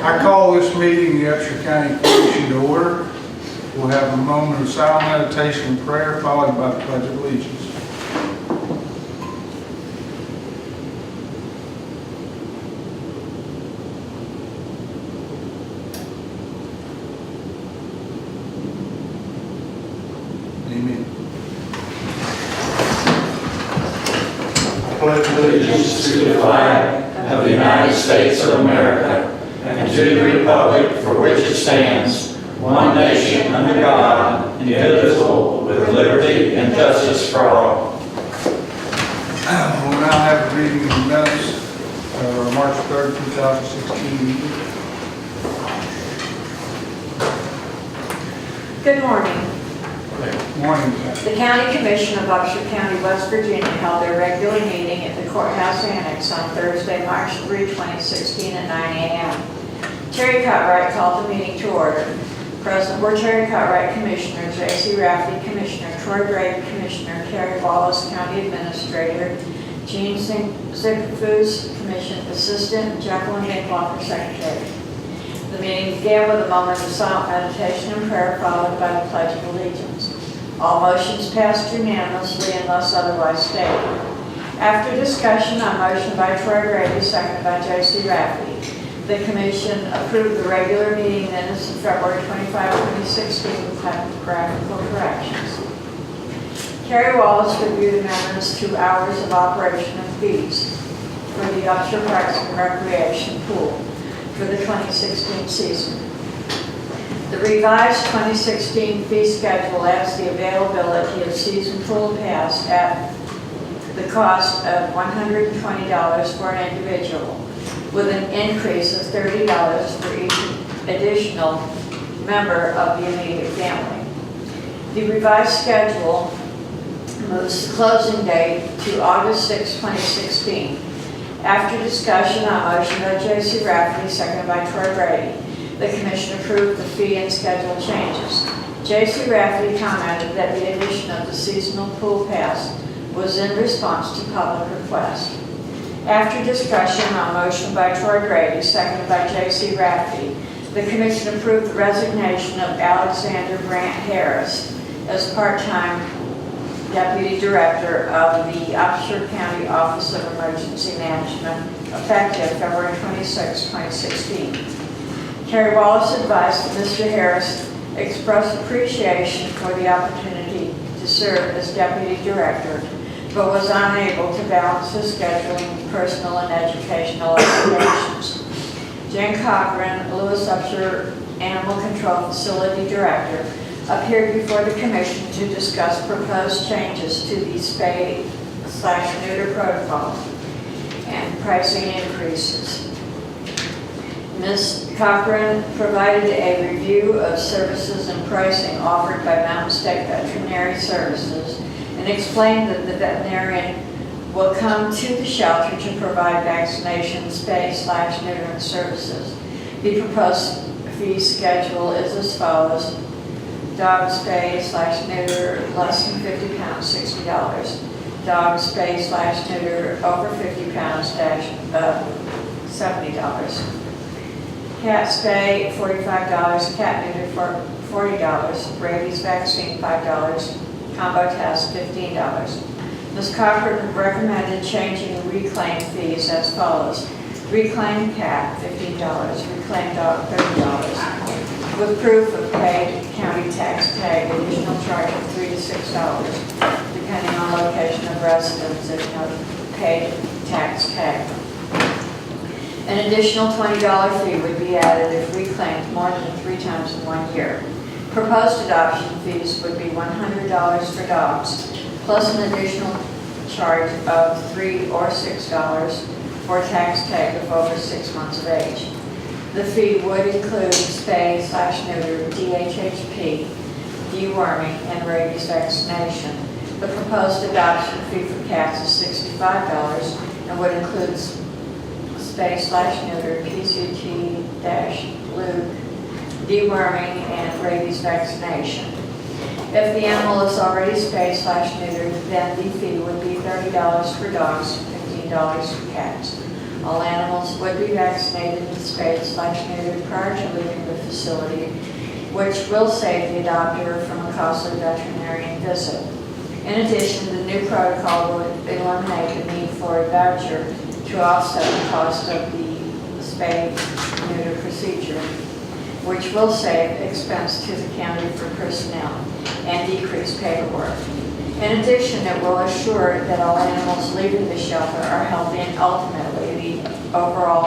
I call this meeting the Upshur County Commission to order. We'll have a moment of silent meditation and prayer followed by the Pledge of Allegiance. Amen. I pledge allegiance to the flag of the United States of America and to the republic for which it stands, one nation under God, indivisible, with liberty and justice for all. We'll now have a reading of the minutes of March 3rd, 2016 meeting. Good morning. Morning. The County Commission of Upshur County, West Virginia held their regular meeting at the Courthouse Annex on Thursday, March 3, 2016 at 9 a.m. Terry Cartwright called the meeting to order. Present were Terry Cartwright, Commissioner, J.C. Rafferty, Commissioner, Troy Gray, Commissioner, Carrie Wallace, County Administrator, Gene Zickfus, Commission Assistant, Jacqueline McWalker, Secretary. The meeting began with a moment of silent meditation and prayer followed by the Pledge of Allegiance. All motions passed unanimously unless otherwise stated. After discussion on motion by Troy Grady, seconded by J.C. Rafferty, the Commission approved the regular meeting minutes of February 25, 2016 with typographical corrections. Carrie Wallace reviewed amendments to hours of operation and fees for the Upshur Parks and Recreation Pool for the 2016 season. The revised 2016 fee schedule adds the availability of season pool pass at the cost of $120 for an individual, with an increase of $30 for each additional member of the immediate family. The revised schedule moves the closing date to August 6, 2016. After discussion on motion by J.C. Rafferty, seconded by Troy Brady, the Commission approved the fee and schedule changes. J.C. Rafferty commented that the addition of the seasonal pool pass was in response to public request. After discussion on motion by Troy Grady, seconded by J.C. Rafferty, the Commission approved the resignation of Alexander Grant Harris as part-time Deputy Director of the Upshur County Office of Emergency Management, effective February 26, 2016. Carrie Wallace advised that Mr. Harris expressed appreciation for the opportunity to serve as Deputy Director, but was unable to balance his scheduling, personal and educational obligations. Jen Cochran, Lewis Upshur Animal Control Facility Director, appeared before the Commission to discuss proposed changes to the spay/neuter protocol and pricing increases. Ms. Cochran provided a review of services and pricing offered by Mountain State Veterinary Services and explained that the veterinarian will come to the shelter to provide vaccination, spay/neuter services. The proposed fee schedule is as follows. Dog spay/neuter less than 50 pounds, $60. Dog spay/neuter over 50 pounds, $70. Cat spay, $45. Cat neuter for $40. Rabies vaccine, $5. Combo test, $15. Ms. Cochran recommended changing the reclaim fees as follows. Reclaim cat, $15. Reclaim dog, $30. With proof of paid county tax tag, additional charge of $3 to $6, depending on location of residence if no paid tax tag. An additional $20 fee would be added if reclaimed more than 3 times in 1 year. Proposed adoption fees would be $100 for dogs, plus an additional charge of $3 or $6 for tax tag of over 6 months of age. The fee would include spay/neuter, DHHP, deworming, and rabies vaccination. The proposed adoption fee for cats is $65 and would include spay/neuter, PCT-Luke, deworming, and rabies vaccination. If the animal is already spay/neutered, then the fee would be $30 for dogs, $15 for cats. All animals would be vaccinated and spayed / neutered prior to leaving the facility, which will save the adopter from a costly veterinarian visit. In addition, the new protocol will eliminate the need for a voucher to offset the cost of the spay-neuter procedure, which will save expense to the county for personnel and decrease paperwork. In addition, it will assure that all animals leaving the shelter are healthy and ultimately the overall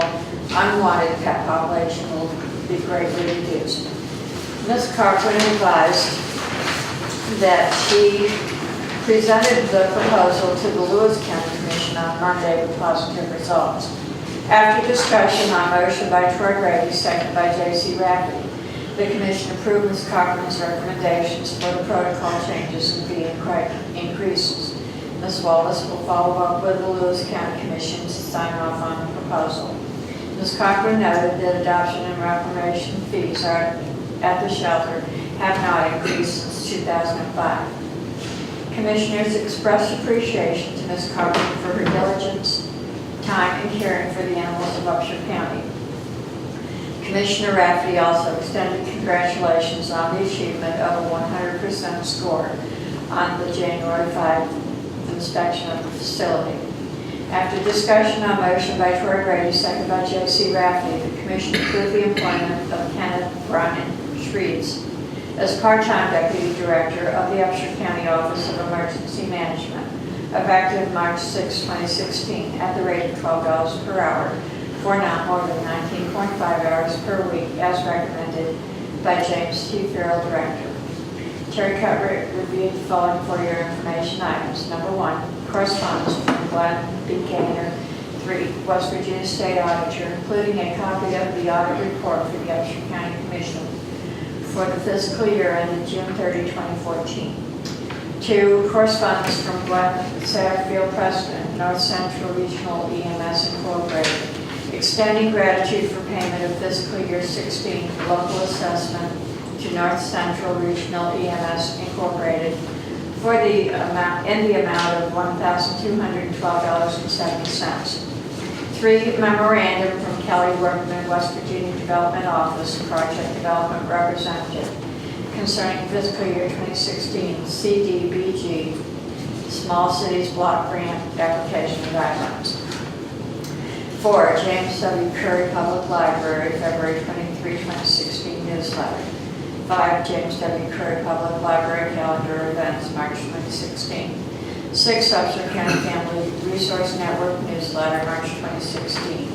unwanted pet population will be greatly reduced. Ms. Carpenter advised that she presented the proposal to the Lewis County Commission on Monday with positive results. After discussion on motion by Troy Grady, second by J.C. Rafferty, the Commission approved Ms. Cochran's recommendations for the protocol changes and fee increases. Ms. Wallace will follow up with the Lewis County Commission to sign off on the proposal. Ms. Cochran noted that adoption and reclamation fees at the shelter have not increased since 2005. Commissioners expressed appreciation to Ms. Cochran for her diligence, time, and caring for the animals of Upshur County. Commissioner Rafferty also extended congratulations on the achievement of a 100% score on the January 5 inspection of the facility. After discussion on motion by Troy Grady, second by J.C. Rafferty, the Commission approved the employment of Kenneth Brian Schreeds as part-time Deputy Director of the Upshur County Office of Emergency Management, effective March 6, 2016, at the rate of $12 per hour for not more than 19.5 hours per week, as recommended by James T. Farrell, Director. Terry Cuthbert reviewed the following for your information items. Number 1, correspondence from Glenn B. Gaynor, 3, West Virginia State Auditor, including a copy of the audit report for the Upshur County Commission for the fiscal year ended June 30, 2014. 2, correspondence from Glenn Satterfield, President, North Central Regional EMS Incorporated, extending gratitude for payment of fiscal year 16 local assessment to North Central Regional EMS Incorporated for the amount of $1,212.70. 3, memorandum from Kelly Workman, West Virginia Development Office, Project Development Representative, concerning fiscal year 2016 CDBG Small Cities Block Grant Application Guidelines. 4, James W. Curry Public Library, February 23, 2016 newsletter. 5, James W. Curry Public Library Calendar Events, March 2016. 6, Upshur County Family Resource Network newsletter, March 2016.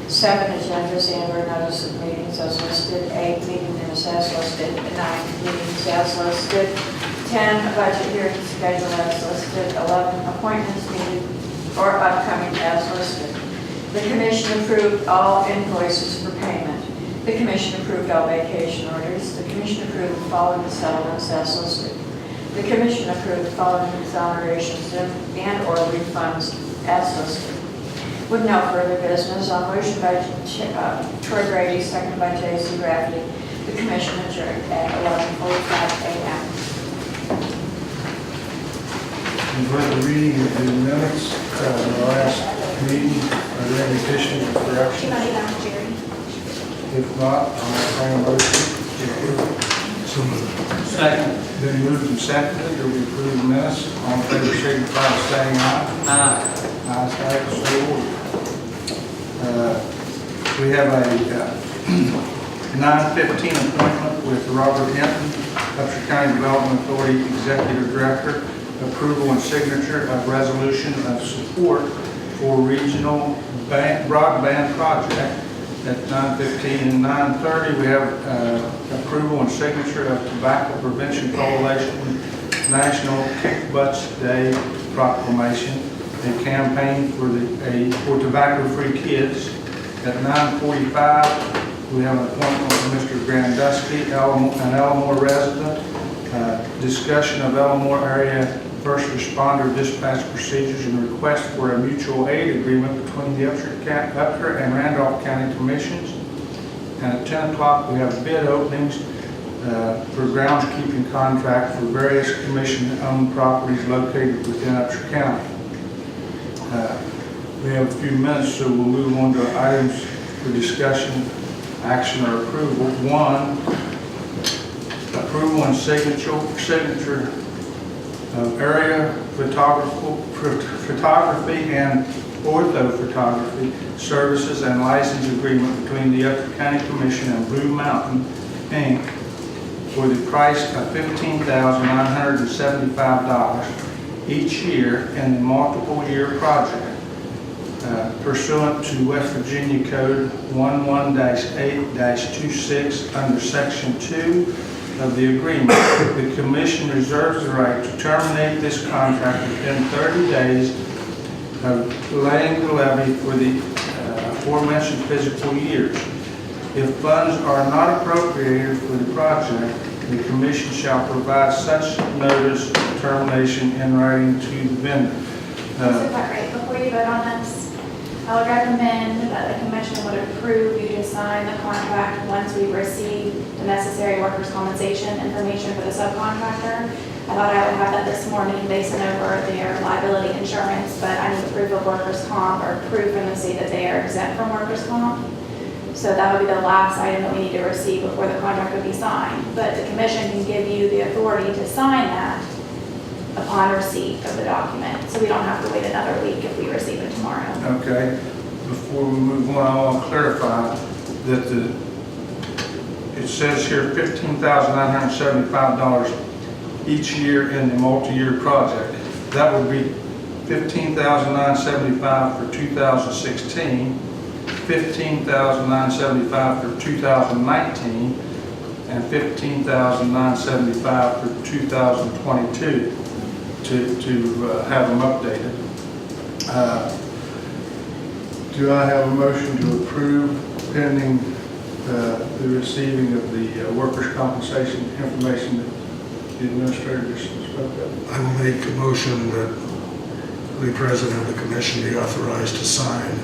7, agendas and/or notice of meetings as listed. 8, meeting minutes as listed. 9, meetings as listed. 10, budget hearing schedule as listed. 11, appointments needed or upcoming as listed. The Commission approved all invoices for payment. The Commission approved all vacation orders. The Commission approved the following settlements as listed. The Commission approved the following exonerations and/or refunds as listed. With no further business, on motion by Troy Grady, second by J.C. Rafferty, the Commission adjourned at 11:45 a.m. You've read the reading of the minutes of the last meeting. Are there any additions or corrections? If not, I'll entertain a motion to approve. Second. Then moved and seconded that we approve the minutes. All in favor, signify by saying aye. Aye. Ayes have it, so ordered. We have a 9:15 appointment with Robert Hinton, Upshur County Development Authority Executive Director, approval and signature of resolution of support for regional broadband project. At 9:15 and 9:30, we have approval and signature of Tobacco Prevention Coalition National Kick Butts Day proclamation, a campaign for tobacco-free kids. At 9:45, we have an appointment with Mr. Grandusky, an Elmore resident, discussion of Elmore area first responder dispatch procedures and request for a mutual aid agreement between the Upshur and Randolph County Commissions. And at 10 o'clock, we have bid openings for groundskeeping contract for various commission-owned properties located within Upshur County. We have a few minutes, so we'll move on to items for discussion, action, or approval. 1, approval and signature of area photography and orthophotography services and license agreement between the Upshur County Commission and Blue Mountain, Inc. for the price of $15,975 each year in the multiple-year project pursuant to West Virginia Code 11-8-26 under Section 2 of the agreement. The Commission reserves the right to terminate this contract within 30 days of laying the levy for the aforementioned fiscal years. If funds are not appropriated for the project, the Commission shall provide such notice of termination in writing to the vendor. Mr. Cartwright, before you vote on this, I would recommend that the commission would approve you to sign the contract once we receive the necessary workers' compensation information for the subcontractor. I thought I would have that this morning. They sent over their liability insurance, but I need proof of workers' comp or proof from the state that they are exempt from workers' comp. So that would be the last item that we need to receive before the contract would be signed. But the commission can give you the authority to sign that upon receipt of the document. So we don't have to wait another week if we receive it tomorrow. Okay, before we move on, I want to clarify that it says here $15,975 each year in the multi-year project. That would be $15,975 for 2016, $15,975 for 2019, and $15,975 for 2022 to have them updated. Do I have a motion to approve pending the receiving of the workers' compensation information that the administrator just spoke of? I will make a motion that the president of the commission be authorized to sign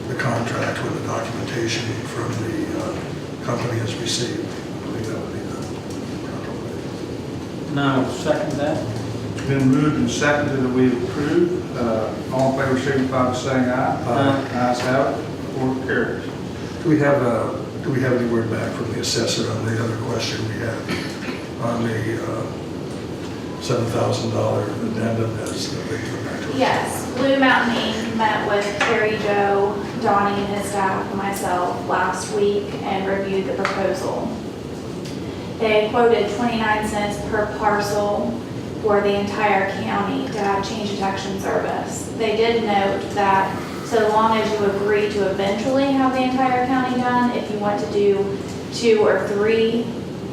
the contract when the documentation from the company is received. I believe that would be the proper way. Now, second that. It's been moved and seconded that we approve. All in favor signify by saying aye. Aye. Ayes have it, or carries. Do we have any word back from the assessor on the other question we had on the $7,000 addendum as the big factor? Yes, Blue Mountain Inc. met with Terry Joe, Donnie and his staff, and myself last week and reviewed the proposal. They quoted 29 cents per parcel for the entire county to have change detection service. They did note that so long as you agree to eventually have the entire county done, if you want to do 2 or 3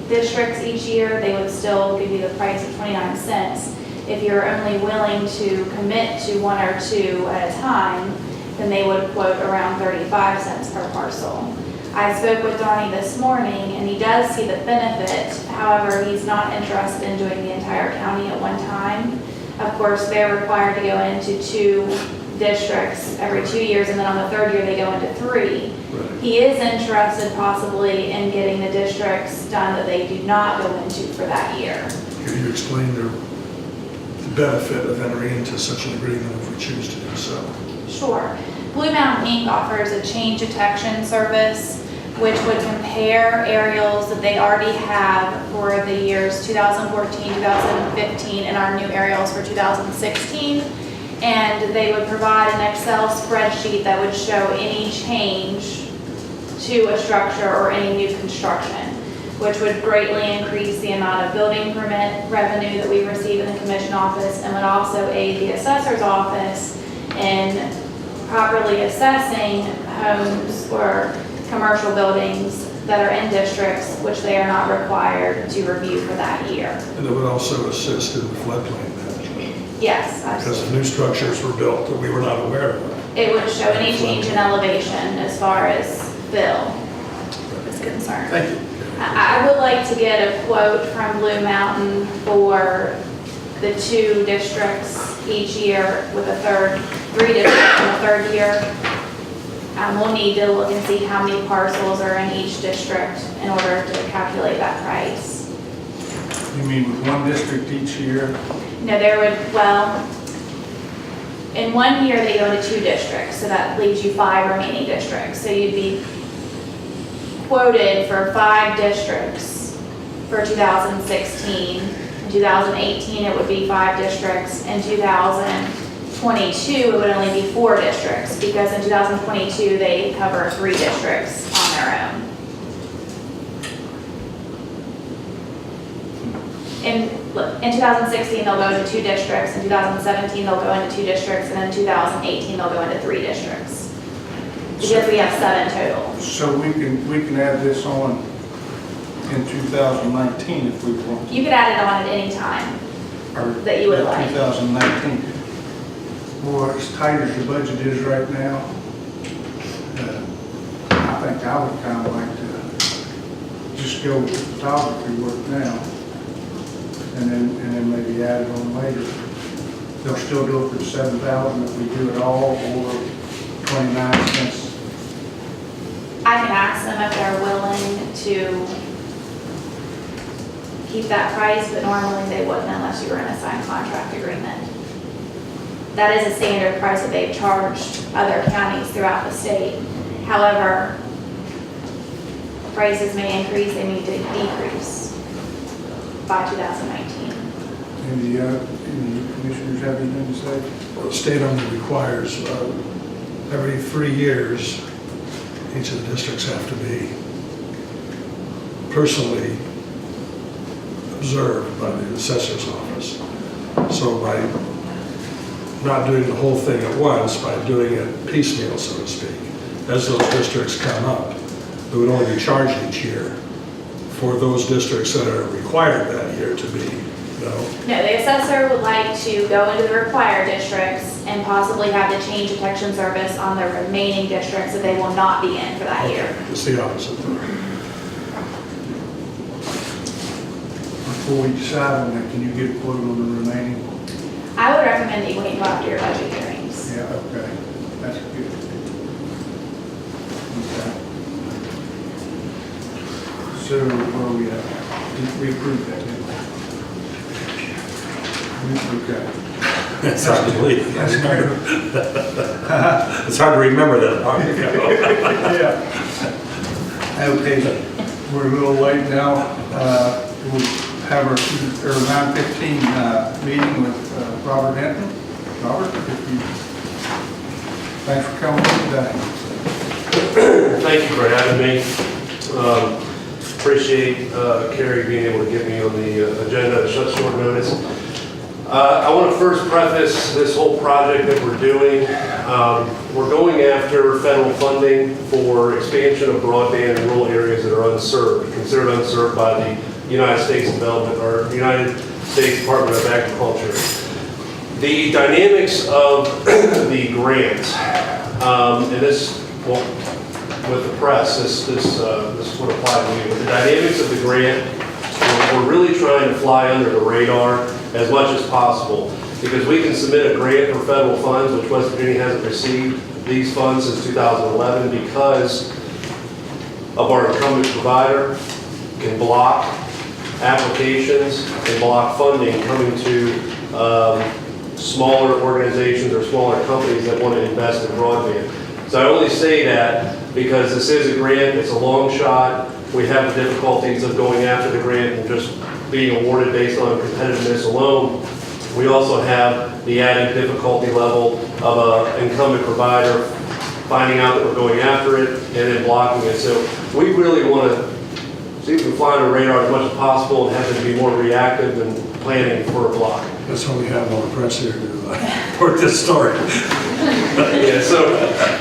districts each year, they would still give you the price of 29 cents. If you're only willing to commit to 1 or 2 at a time, then they would quote around 35 cents per parcel. I spoke with Donnie this morning, and he does see the benefit. However, he's not interested in doing the entire county at one time. Of course, they're required to go into 2 districts every 2 years, and then on the 3rd year, they go into 3. Right. He is interested possibly in getting the districts done that they do not go into for that year. Could you explain the benefit of entering into such an agreement if we choose to do so? Sure. Blue Mountain Inc. offers a change detection service which would compare aerials that they already have for the years 2014, 2015, and our new aerials for 2016. And they would provide an Excel spreadsheet that would show any change to a structure or any new construction, which would greatly increase the amount of building permit revenue that we receive in the commission office, and would also aid the assessor's office in properly assessing homes or commercial buildings that are in districts which they are not required to review for that year. And it would also assist in the floodplain management. Yes, Because absolutely. new structures were built that we were not aware of. It would show any change in elevation as far as fill is concerned. Thank you. I would like to get a quote from Blue Mountain for the 2 districts each year with a 3 districts in the 3rd year. We'll need to look and see how many parcels are in each district in order to calculate that price. You mean with 1 district each year? No, there would, well, In 1 year, they go into 2 districts, so that leaves you 5 remaining districts. So you'd be quoted for 5 districts for 2016. In 2018, it would be 5 districts. In 2022, it would only be 4 districts, because in 2022, they cover 3 districts on their own. In 2016, they'll go into 2 districts, in 2017, they'll go into 2 districts, and in 2018, they'll go into 3 districts. Because we have 7 total. So we can add this on in 2019 if we want. You could add it on at any time Or that you would like. 2019. Boy, as tight as the budget is right now, I think I would kind of like to just go with photography work now, and then maybe add it on later. They'll still do it for $7,000 if we do it all, or 29 cents. I can ask them if they're willing to keep that price, but normally they wouldn't unless you were in a signed contract agreement. That is a standard price that they've charged other counties throughout the state. However, prices may increase, they may decrease by 2019. Any commissioners have anything to say? Well, the state only requires, every 3 years, each of the districts have to be personally observed by the assessor's office. So by not doing the whole thing at once, by doing it piecemeal, so to speak, as those districts come up, we would only be charged each year for those districts that are required that year to be, No, the assessor would like to go into the required districts and possibly have the change detection service on the remaining districts that they will not be in for that year. It's the opposite. Before we decide on that, can you get a quote on the remaining? I would recommend that you wait until after your budget hearings. Yeah, okay, that's good. Okay. So where are we at? We approved that, didn't we? Okay. It's hard to believe. That's good. It's hard to remember that long ago. Yeah. Okay, we're a little late now. We'll have our 9:15 meeting with Robert Hinton. Robert, thanks for coming today. Thank you for having me. Appreciate Carrie being able to get me on the agenda at such short notice. I want to first preface this whole project that we're doing. We're going after federal funding for expansion of broadband in rural areas that are unserved, considered unserved by the United States Development or United States Department of Agriculture. The dynamics of the grant, and this, well, with the press, this would apply to me. With the dynamics of the grant, we're really trying to fly under the radar as much as possible, because we can submit a grant for federal funds, which West Virginia hasn't received these funds since 2011 because of our incumbent provider can block applications and block funding coming to smaller organizations or smaller companies that want to invest in broadband. So I only say that because this is a grant, it's a long shot. We have the difficulties of going after the grant and just being awarded based on competitiveness alone. We also have the added difficulty level of an incumbent provider finding out that we're going after it and then blocking it. So we really want to see if we can fly on the radar as much as possible and have to be more reactive than planning for a block. That's why we have all the press here to work this story. Yeah, so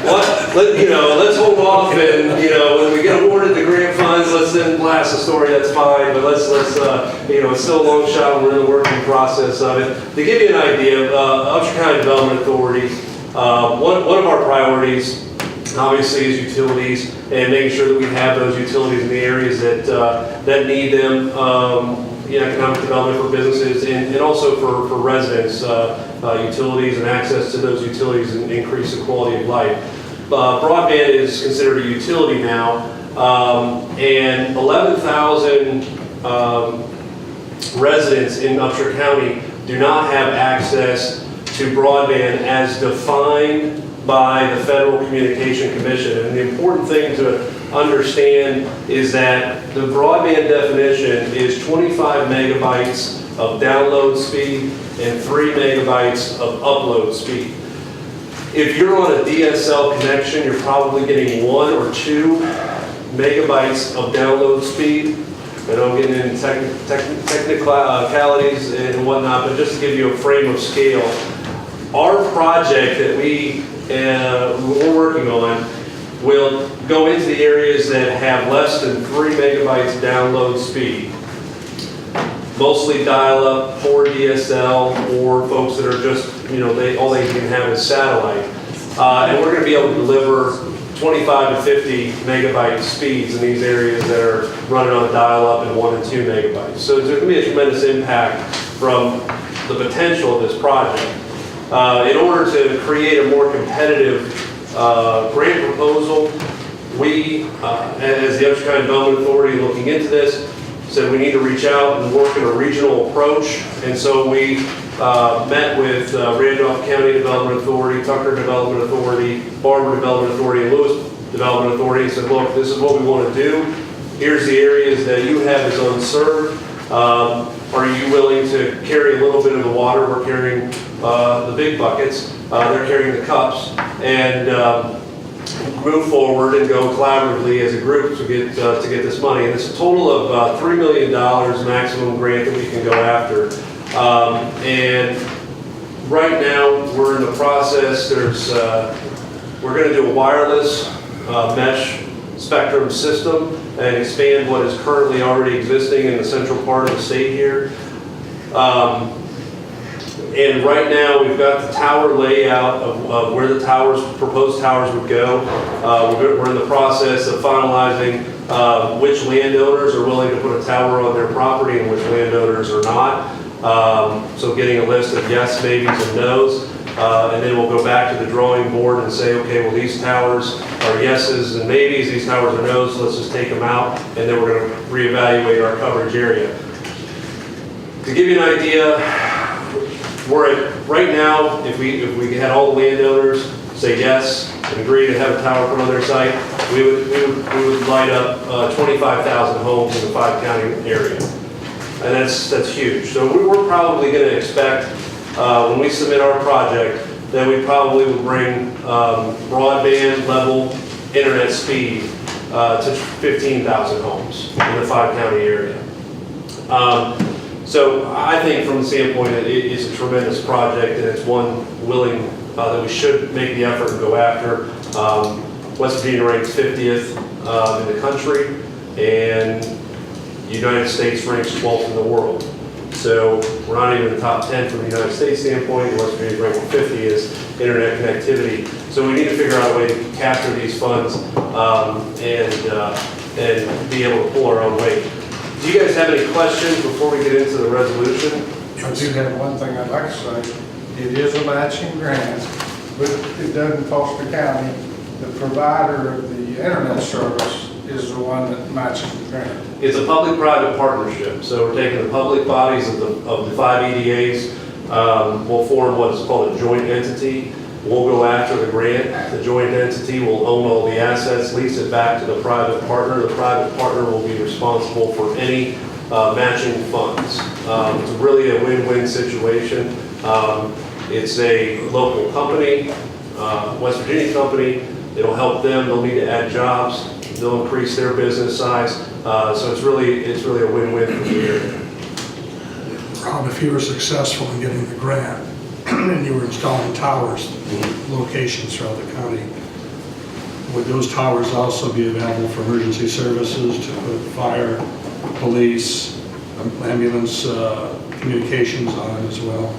let's hold off, and when we get awarded the grant funds, let's then blast the story. That's fine, but let's it's still a long shot. And we're in the working process of it. To give you an idea, Upshur County Development Authority, one of our priorities, obviously, is utilities and making sure that we have those utilities in the areas that need them. Economic development for businesses and also for residents, utilities and access to those utilities and increase the quality of life. Broadband is considered a utility now, and 11,000 residents in Upshur County do not have access to broadband as defined by the Federal Communication Commission. And the important thing to understand is that the broadband definition is 25 megabytes of download speed and 3 megabytes of upload speed. If you're on a DSL connection, you're probably getting 1 or 2 megabytes of download speed. I know I'm getting into technicalities and whatnot, but just to give you a frame of scale, our project that we're working on will go into the areas that have less than 3 megabytes download speed. Mostly dial-up, or DSL, or folks that are just, all they can have is satellite. And we're going to be able to deliver 25 to 50 megabyte speeds in these areas that are running on dial-up and 1 and 2 megabytes. So there's going to be a tremendous impact from the potential of this project. In order to create a more competitive grant proposal, we, as the Upshur County Development Authority, looking into this, said we need to reach out and work in a regional approach. And so we met with Randolph County Development Authority, Tucker Development Authority, Barber Development Authority, and Lewis Development Authority, and said, look, this is what we want to do. Here's the areas that you have as unserved. Are you willing to carry a little bit of the water? We're carrying the big buckets. They're carrying the cups. And move forward and go collaboratively as a group to get this money. And it's a total of $3 million maximum grant that we can go after. And right now we're in the process. We're going to do a wireless mesh spectrum system and expand what is currently already existing in the central part of the state here. And right now, we've got the tower layout of where the proposed towers would go. We're in the process of finalizing which landowners are willing to put a tower on their property and which landowners are not. So getting a list of yes, maybes, and no's. And then we'll go back to the drawing board and say, okay, well, these towers are yeses and maybes, these towers are no's, so let's just take them out, and then we're going to reevaluate our coverage area. To give you an idea, we're at, right now, if we had all the landowners say yes and agree to have a tower put on their site, we would light up 25,000 homes in the 5-county area. And that's huge. So we're probably going to expect, when we submit our project, that we probably will bring broadband level internet speed to 15,000 homes in the 5-county area. So I think from the standpoint that it is a tremendous project, and it's one willing that we should make the effort and go after. West Virginia ranks 50th in the country, and the United States ranks 12th in the world. So we're not even in the top 10 from the United States standpoint. West Virginia ranks 50 is internet connectivity. So we need to figure out a way to capture these funds and be able to pull our own weight. Do you guys have any questions before we get into the resolution? I do have one thing I'd like to say. It is a matching grant, but it doesn't cost the county. The provider of the internet service is the one that matches the grant. It's a public-private partnership. So we're taking the public bodies of the 5 EDAs. We'll form what is called a joint entity. We'll go after the grant. The joint entity will own all the assets, lease it back to the private partner. The private partner will be responsible for any matching funds. It's really a win-win situation. It's a local company, West Virginia company. It'll help them. They'll need to add jobs. They'll increase their business size. So it's really a win-win for the area. Rob, if you were successful in getting the grant and you were installing towers, locations throughout the county, would those towers also be available for emergency services to put fire, police, ambulance communications on as well?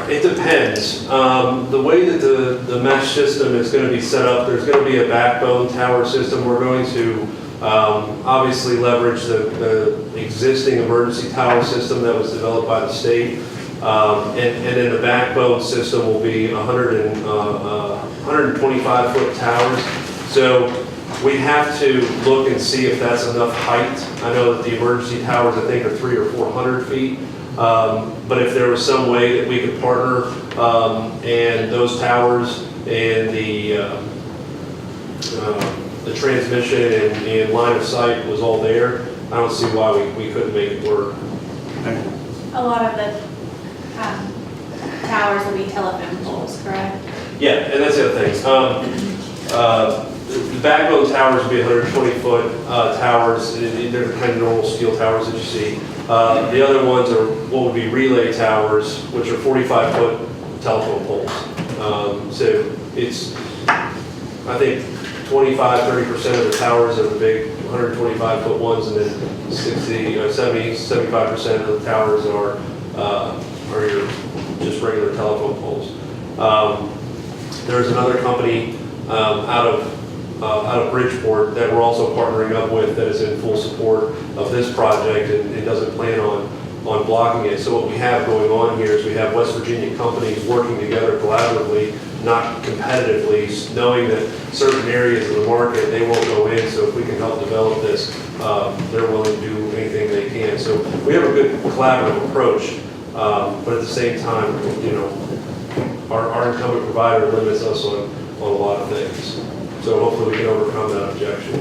It depends. The way that the mesh system is going to be set up, there's going to be a backbone tower system. We're going to obviously leverage the existing emergency tower system that was developed by the state. And then the backbone system will be 125-foot towers. So we have to look and see if that's enough height. I know that the emergency towers, I think, are 300 or 400 feet. But if there was some way that we could partner, and those towers and the transmission and line of sight was all there, I don't see why we couldn't make it work. A lot of the towers will be telephone poles, correct? Yeah, and that's the other thing. The backbone towers would be 120-foot towers. They're the kind of normal steel towers that you see. The other ones are what would be relay towers, which are 45-foot telephone poles. So it's, I think, 25-30% of the towers are the big 125-foot ones, and then 75% of the towers are your just regular telephone poles. There's another company out of Bridgeport that we're also partnering up with that is in full support of this project and doesn't plan on blocking it. So what we have going on here is we have West Virginia companies working together collaboratively, not competitively, knowing that certain areas of the market they won't go in. So if we can help develop this, they're willing to do anything they can. So we have a good collaborative approach, but at the same time, you know, our incumbent provider limits us on a lot of things. So hopefully we can overcome that objection.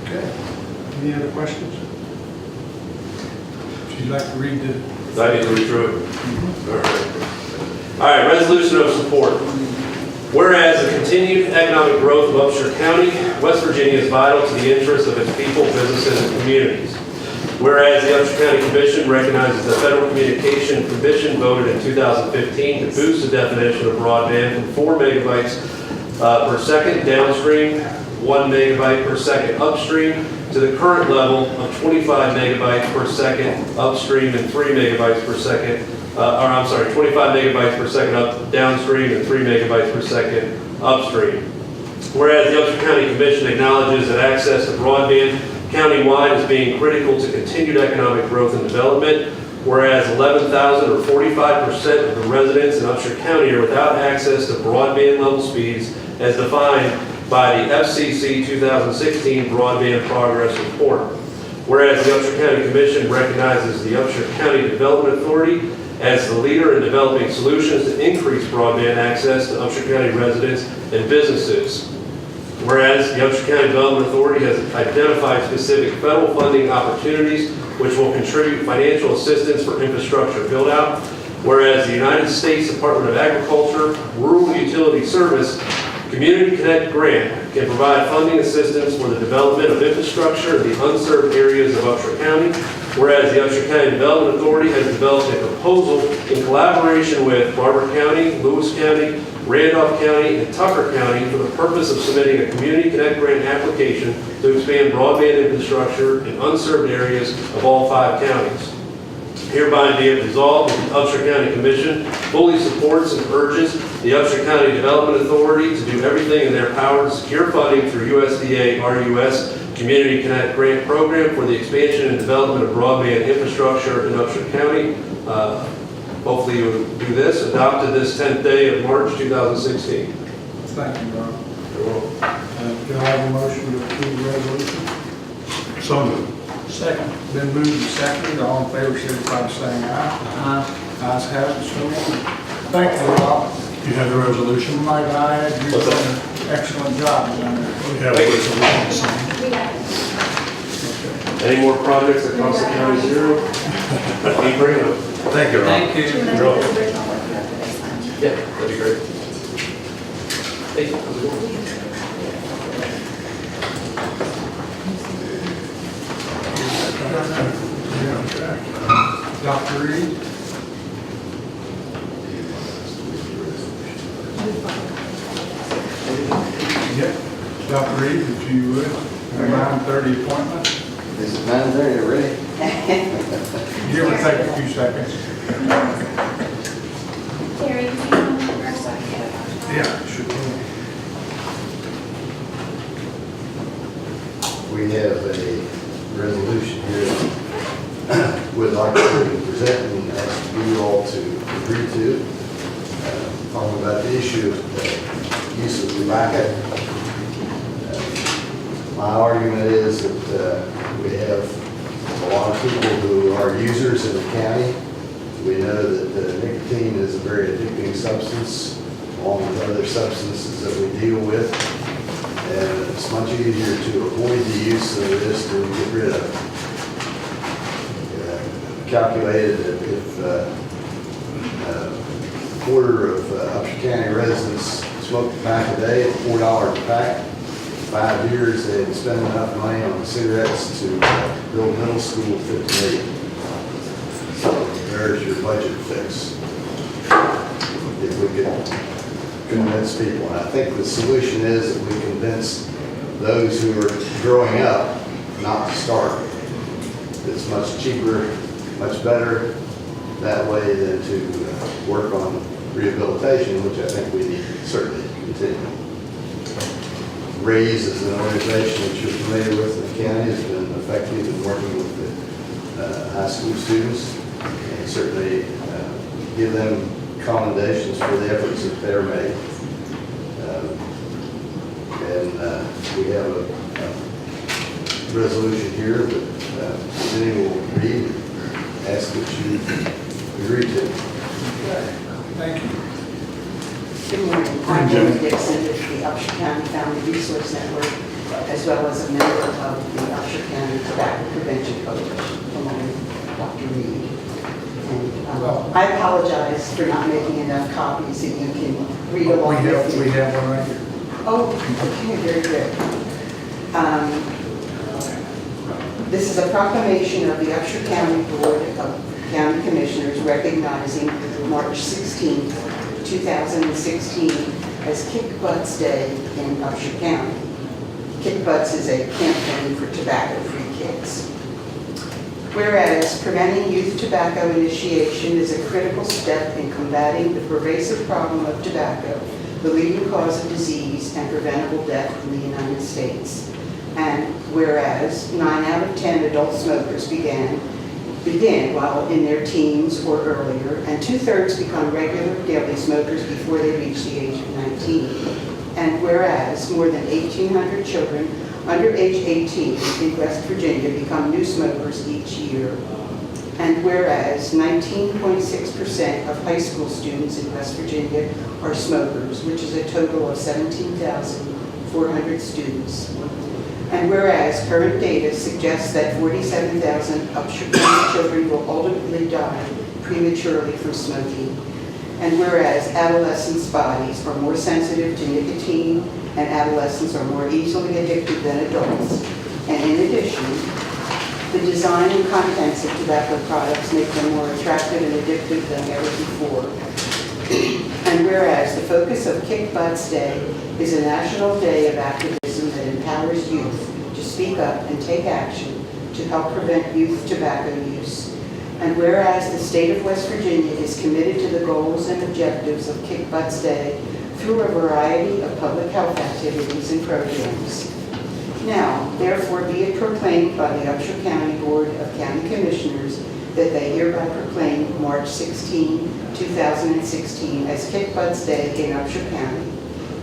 Okay. Any other questions? If you'd like to read the... I need to read through it. All right, resolution of support. Whereas the continued economic growth of Upshur County, West Virginia is vital to the interests of its people, businesses, and communities. Whereas the Upshur County Commission recognizes the Federal Communication Commission voted in 2015 to boost the definition of broadband from 4 megabytes per second downstream, 1 megabyte per second upstream, to the current level of 25 megabytes per second upstream and 3 megabytes per second, 25 megabytes per second up downstream and 3 megabytes per second upstream. Whereas the Upshur County Commission acknowledges that access to broadband countywide is being critical to continued economic growth and development, whereas 11,000 or 45% of the residents in Upshur County are without access to broadband level speeds as defined by the FCC 2016 Broadband Progress Report. Whereas the Upshur County Commission recognizes the Upshur County Development Authority as the leader in developing solutions to increase broadband access to Upshur County residents and businesses. Whereas the Upshur County Development Authority has identified specific federal funding opportunities which will contribute financial assistance for infrastructure build-out. Whereas the United States Department of Agriculture Rural Utility Service Community Connect Grant can provide funding assistance for the development of infrastructure in the unserved areas of Upshur County. Whereas the Upshur County Development Authority has developed a proposal in collaboration with Barber County, Lewis County, Randolph County, and Tucker County for the purpose of submitting a Community Connect Grant application to expand broadband infrastructure in unserved areas of all 5 counties. Hereby be it resolved that the Upshur County Commission fully supports and urges the Upshur County Development Authority to do everything in their power to secure funding through USDA RUS Community Connect Grant Program for the expansion and development of broadband infrastructure in Upshur County. Hopefully you will do this, adopted this 10th day of March 2016. Thank you, Rob. You're welcome. Do I have a motion to approve the resolution? So moved. Second. Been moved and seconded. All in favor, signify by saying aye. Aye. Ayes have it, so ordered. Thank you, Rob. You have the resolution? Might I add, you've What's done an excellent job down there. We have the resolution signed. We got it. Any more projects that cost the county zero? Keep bringing them. Thank you, Rob. Thank Do you you. remember the original work that they signed? Yeah, that'd be great. Hey, how's it going? Dr. Reed? Yep. Dr. Reed, if you would, a 9:30 appointment. This is 9:30 already. Give or take a few seconds. Terry, do you remember so I can get it? Yeah, sure. We have a resolution here we'd like to present and ask you all to agree to. Talking about the issue of the use of tobacco. My argument is that we have of people who are users in the county. We know that nicotine is a very addicting substance, along with other substances that we deal with. And it's much easier to avoid the use than it is to get rid of it. Calculated that if a quarter of Upshur County residents smoked a pack a day at $4 a pack, 5 years they'd spend enough money on cigarettes to build middle school fit to million. So there's your budget fix. If we could convince people, and I think the solution is that we convince those who are growing up not to start. It's much cheaper, much better that way than to work on rehabilitation, which I think we need to certainly continue. RAISE is an organization that you're familiar with in the county, has been effective in working with the high school students, and certainly give them commendations for the efforts that they're made. We have a resolution here that Jenny will read, ask that you agree to. Thank you. Good morning. I'm Jenny Dixon with the Upshur County Family Resource Network, as well as a member of the Upshur County Tobacco Prevention Coalition, along with Dr. Reed. And I apologize for not making enough copies that you can read along with me. We have one right here. Oh, okay, very good. This is a proclamation of the Upshur County Board of County Commissioners recognizing March 16, 2016 as Kick Butts Day in Upshur County. Kick Butts is a campaign for tobacco-free kicks. Whereas preventing youth tobacco initiation is a critical step in combating the pervasive problem of tobacco, the leading cause of disease and preventable death in the United States. And whereas 9 out of 10 adult smokers begin while in their teens or earlier, and 2/3 become regular daily smokers before they reach the age of 19. And whereas more than 1,800 children under age 18 in West Virginia become new smokers each year. And whereas 19.6% of high school students in West Virginia are smokers, which is a total of 17,400 students. And whereas current data suggests that 47,000 Upshur County children will ultimately die prematurely from smoking. And whereas adolescents' bodies are more sensitive to nicotine and adolescents are more easily addicted than adults. And in addition, the design and contents of tobacco products make them more attractive and addictive than ever before. And whereas the focus of Kick Butts Day is a national day of activism that empowers youth to speak up and take action to help prevent youth tobacco use. And whereas the state of West Virginia is committed to the goals and objectives of Kick Butts Day through a variety of public health activities and programs. Now, therefore, be it proclaimed by the Upshur County Board of County Commissioners that they hereby proclaim March 16, 2016 as Kick Butts Day in Upshur County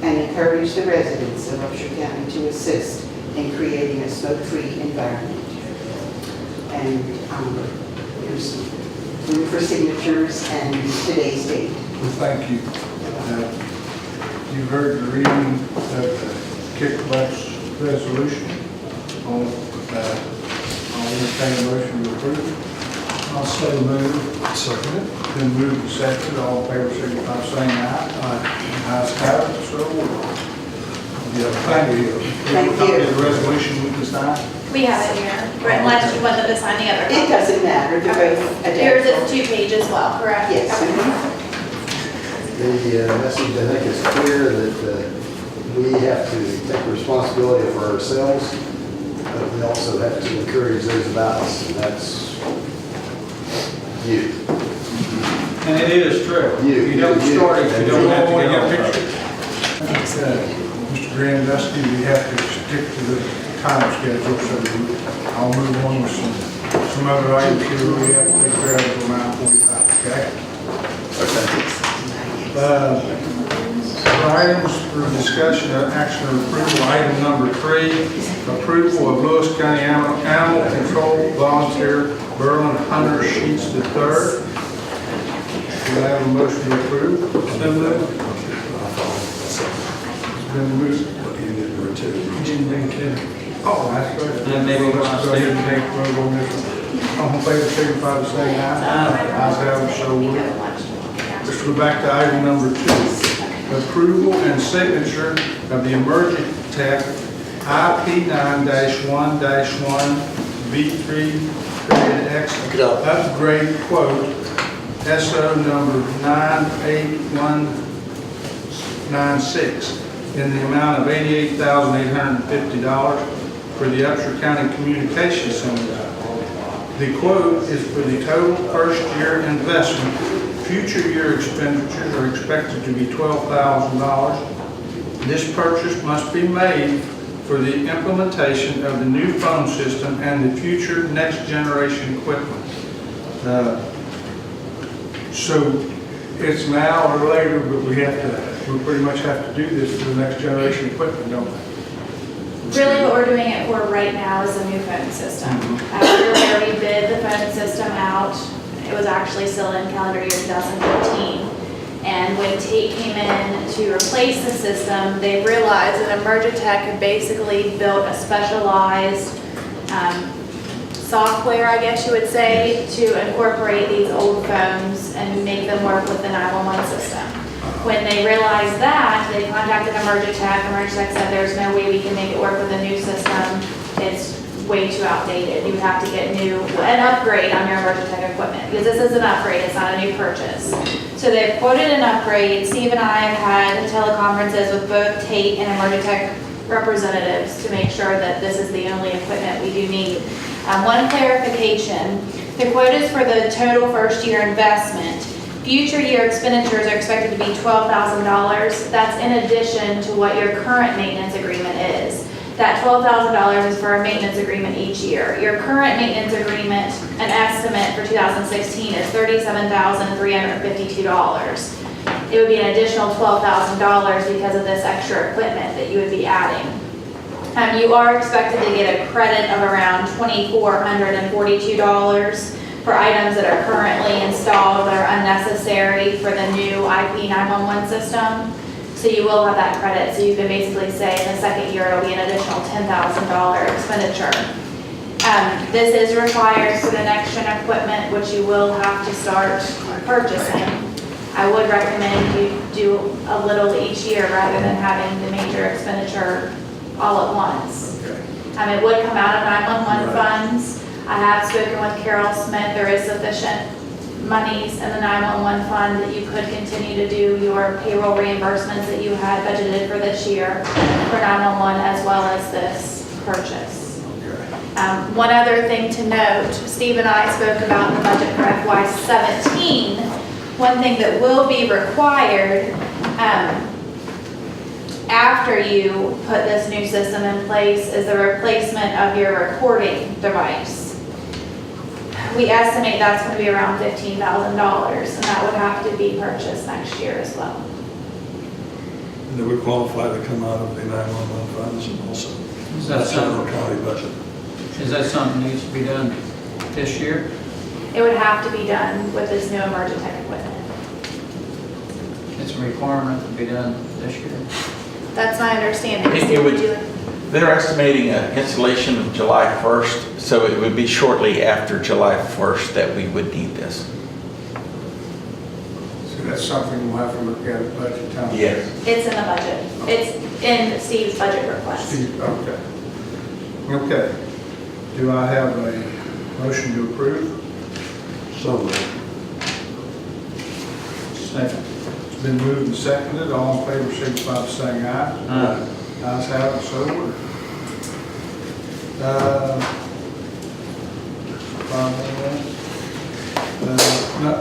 and encourage the residents of Upshur County to assist in creating a smoke-free environment. And here's room for signatures and today's date. Well, thank you. You heard the reading of the Kick Butts resolution. I'll entertain a motion to approve. I'll say move. Second it. Then move to second. All in favor, signify by saying aye. Ayes have it, so ordered. Yeah, thank you. Thank you. Is the resolution with this time? We have it here, or unless you want them to sign the other. It doesn't matter, they're both Yours identical. is 2 pages as well, correct? Yes. The message, I think, is clear that we have to take responsibility for ourselves, but we also have to encourage those about us, and that's you. And it is true. You. If you don't start it, you don't have to You. get a picture. Mr. Grandusky, we have to stick to the time schedule, so I'll move on with some other items here we have to take care of until 9:45, okay? Items for discussion and action or approval. Item number 3, approval of Lewis County Animal Control Volunteer Berlin Hunter Sheets III. Do I have a motion to approve? So moved. Been moved. What do you need number two? Oh, that's good. And maybe we'll Let's go ahead and take roll on this one. All in favor, signify by saying aye. Ayes have it, so ordered. Let's go back to item number 2. Approval and signature of the Emergitech IP9-1-1 V3-X upgrade quote SO number 98196 in the amount of $88,850 for the Upshur County Communications Center. The quote is for the total first-year investment. Future year expenditures are expected to be $12,000. This purchase must be made for the implementation of the new phone system and the future next-generation equipment. So it's now or later, but we pretty much have to do this for the next-generation equipment, don't we? Really what we're doing it for right now is a new phone system. After we already bid the phone system out, it was actually still in calendar year 2014. And when Tate came in to replace the system, they realized that Emergitech had basically built a specialized software, I guess you would say, to incorporate these old phones and make them work with the 911 system. When they realized that, they contacted Emergitech. Emergitech said there's no way we can make it work with a new system. It's way too outdated. You would have to get an upgrade on your Emergitech equipment, because this is an upgrade, it's not a new purchase. So they've quoted an upgrade. Steve and I have had teleconferences with both Tate and Emergitech representatives to make sure that this is the only equipment we do need. One clarification, the quote is for the total first year investment. Future year expenditures are expected to be $12,000. That's in addition to what your current maintenance agreement is. That $12,000 is for a maintenance agreement each year. Your current maintenance agreement, an estimate for 2016 is $37,352. It would be an additional $12,000 because of this extra equipment that you would be adding. You are expected to get a credit of around $2,442 for items that are currently installed that are unnecessary for the new IP 911 system. So you will have that credit. So you can basically say in the second year it'll be an additional $10,000 expenditure. This is required for the next gen equipment, which you will have to start purchasing. I would recommend you do a little each year rather than having the major expenditure all at once. It would come out of 911 funds. I have spoken with Carol Smith. There is sufficient monies in the 911 fund that you could continue to do your payroll reimbursements that you had budgeted for this year for 911 as well as this purchase. One other thing to note, Steve and I spoke about in the budget for FY17. One thing that will be required after you put this new system in place is the replacement of your recording device. We estimate that's going to be around $15,000, and that would have to be purchased next year as well. And it would qualify to come out of the 911 funds and also Is that general something, county budget. is that something that needs to be done this year? It would have to be done with this new Emergitech equipment. It's a requirement to be done this year. That's my understanding. It Steve, would- would you- They're estimating an installation of July 1st, so it would be shortly after July 1st that we would need this. So that's something we'll have to look at budget time. Yes. It's in the budget. It's in Steve's budget request. Steve, okay. Okay. Do I have a motion to approve? So moved. Second. It's been moved and seconded. All in favor, signify by saying aye. Ayes have it, so ordered.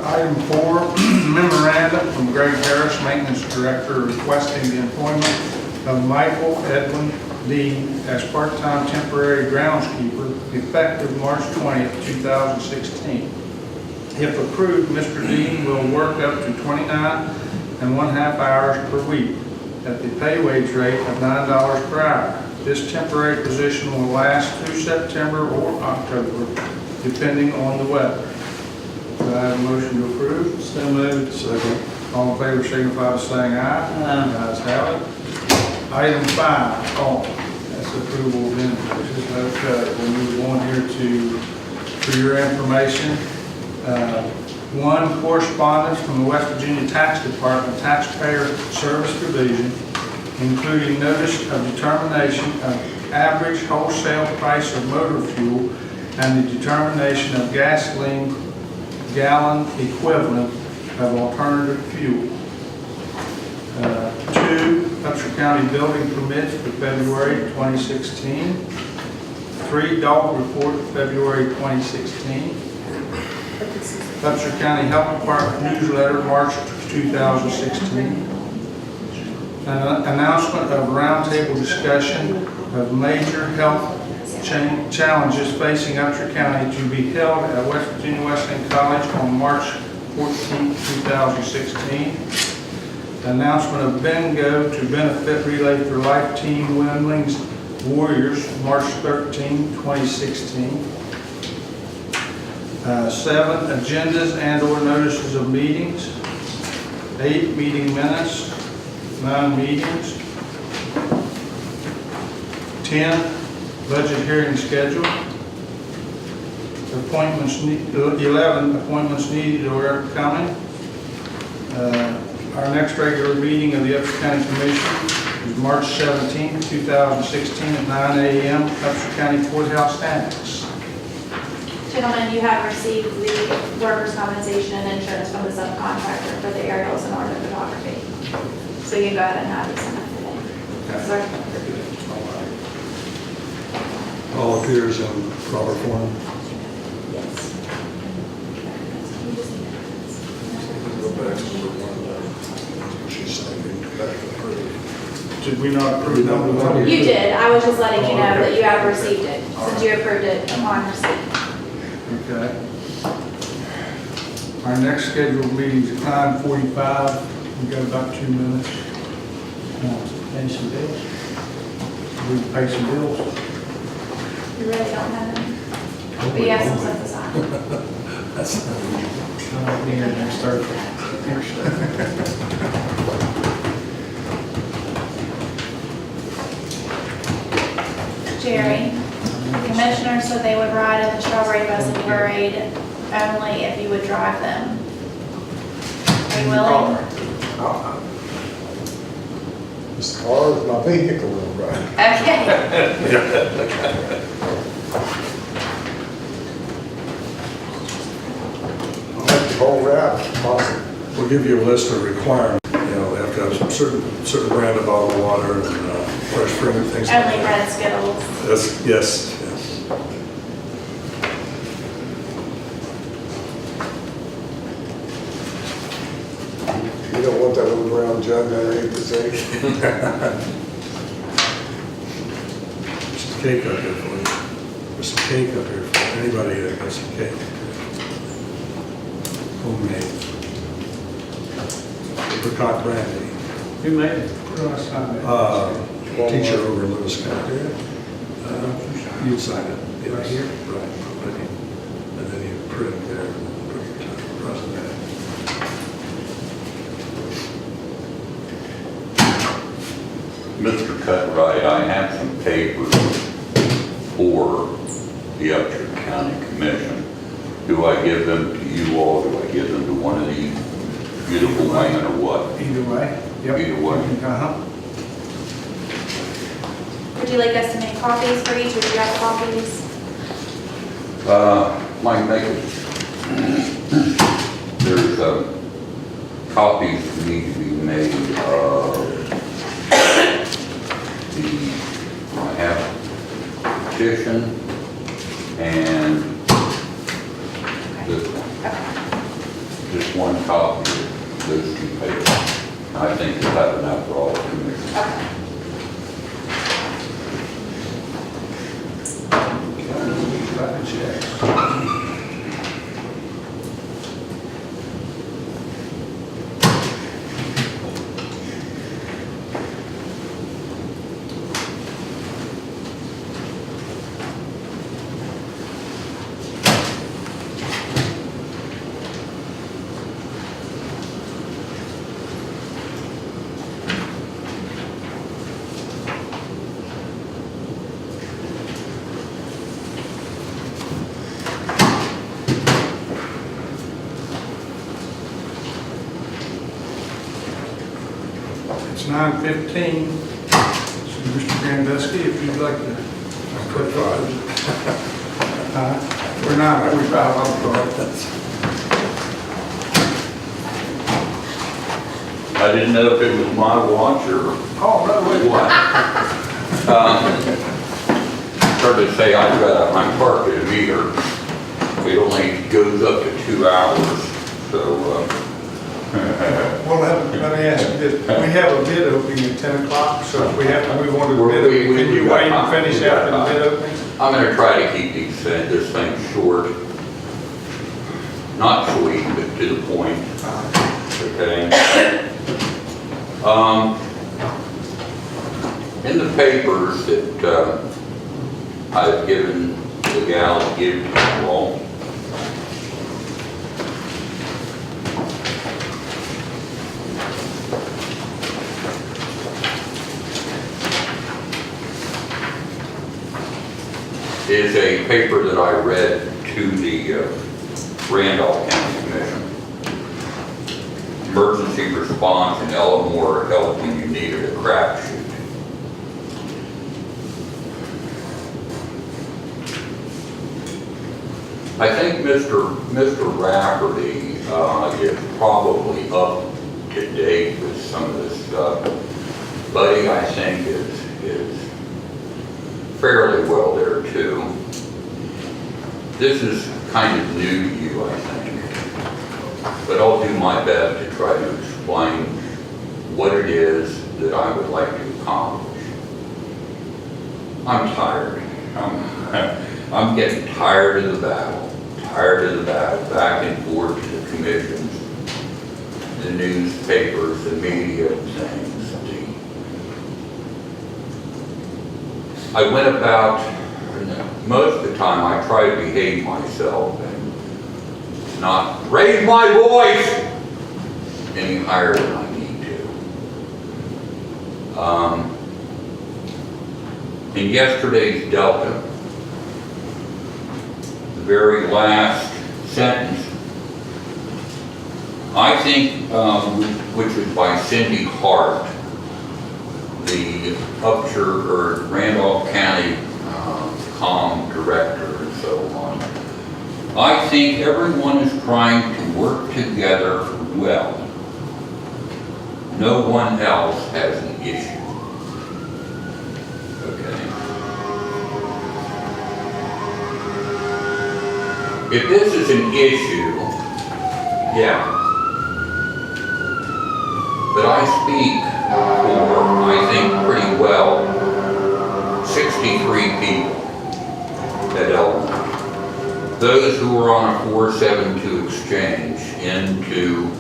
Item 4, memorandum from Greg Harris, Maintenance Director, requesting the employment of Michael Edwin Dean as part-time temporary groundskeeper effective March 20th, 2016. If approved, Mr. Dean will work up to 29.5 hours per week at the pay wage rate of $9 per hour. This temporary position will last through September or October depending on the weather. Do I have a motion to approve? So moved. Second. All in favor signify by saying aye. Ayes have it. Item 5, that's approval of invoices. Okay, we'll move on here for your information. One, correspondence from the West Virginia Tax Department Taxpayer Service Division, including notice of determination of average wholesale price of motor fuel and the determination of gasoline gallon equivalent of alternative fuel. 2, Upshur County building permits for February 2016. 3, dog report for February 2016. Upshur County Health Department newsletter, March 2016. An announcement of roundtable discussion of major health challenges facing Upshur County to be held at West Virginia Wesleyan College on March 14, 2016. Announcement of bingo to benefit Relay for Life Team Windlings Warriors, March 13, 2016. 7, agendas and/or notices of meetings. 8, meeting minutes. 9, meetings. 10, budget hearing schedule. Appointments, 11, appointments needed or upcoming. Our next regular meeting of the Upshur County Commission is March 17, 2016 at 9 a.m. Upshur County Courthouse Annex. Gentlemen, you have received the workers' compensation and insurance from the subcontractor for the aerials and order photography. So you can go ahead and have these signed today. Sir? All appears in proper form. Yes. She's signing back to approve. Did we not approve number 1? You did. I was just letting you know that you have received it, since you approved it upon receipt. Okay. Our next scheduled meeting is at 9:45. We've got about 2 minutes. Pay some bills. We pay some bills. You really don't have any? But you have some set aside. That's not unusual. I'll be here next Thursday. Jerry, the commissioners said they would ride in the Strawberry Blessing Parade only if you would drive them. Are you willing? This car is my vehicle, right? Okay. I'll have the whole route if possible. We'll give you a list of requirements. You know, they have to have some certain brand of bottled water and fresh fruit and things like Only that. red Skittles. Yes, yes. You don't want that little brown jug underneath the sink? There's some cake up here for you. There's some cake up here for anybody that got some cake. Homemade. Apricot brandy. Who made it? Where do I sign it? Teacher over in Lewis County. You'd sign it. Right here? Right. And then you print it there. Put your present there. Mr. Cutright, I have some papers for the Upshur County Commission. Do I give them to you all, do I give them to one of these beautiful men or what? Either way. Yep. Either way. Uh-huh. Would you like us to make copies for each, or do you have copies? Might make it, there's copies need to be made of I have petition and this one. Just one copy of those 2 papers. I think you'll have enough for all the commissioners. Okay. 9:15. So Mr. Grandusky, if you'd like to. We're 9:45, I'm sorry. I didn't know if it was my watch or Oh, no, wait. what. Started to say I'm parked at a meter. It only goes up to 2 hours, so. Well, let me ask you this. We have a bid opening at 10 o'clock, so if we have to move on to the bid opening, can you wait and finish out the bid opening? I'm gonna try to keep this thing short. Not sweet, but to the point. Okay. In the papers that I've given the gal to give to you all, is a paper that I read to the Randolph County Commission. Emergency response in Elmore help when you needed a crapshoot. I think Mr. Rafferty is probably up to date with some of this stuff. Buddy, I think, is fairly well there too. This is kind of new to you, I think, but I'll do my best to try to explain what it is that I would like to accomplish. I'm tired. I'm getting tired of the battle, back and forth to the commissions, the newspapers, the media and things. I went about, most of the time I try to behave myself and not raise my voice any higher than I need to. In yesterday's Delta, the very last sentence, I think, which was by Cindy Hart, the Upshur or Randolph County comm director and so on. I think everyone is trying to work together well. No one else has an issue. Okay. If this is an issue, yeah. But I speak for, I think, pretty well, 63 people at Elmore. Those who are on a 472 exchange into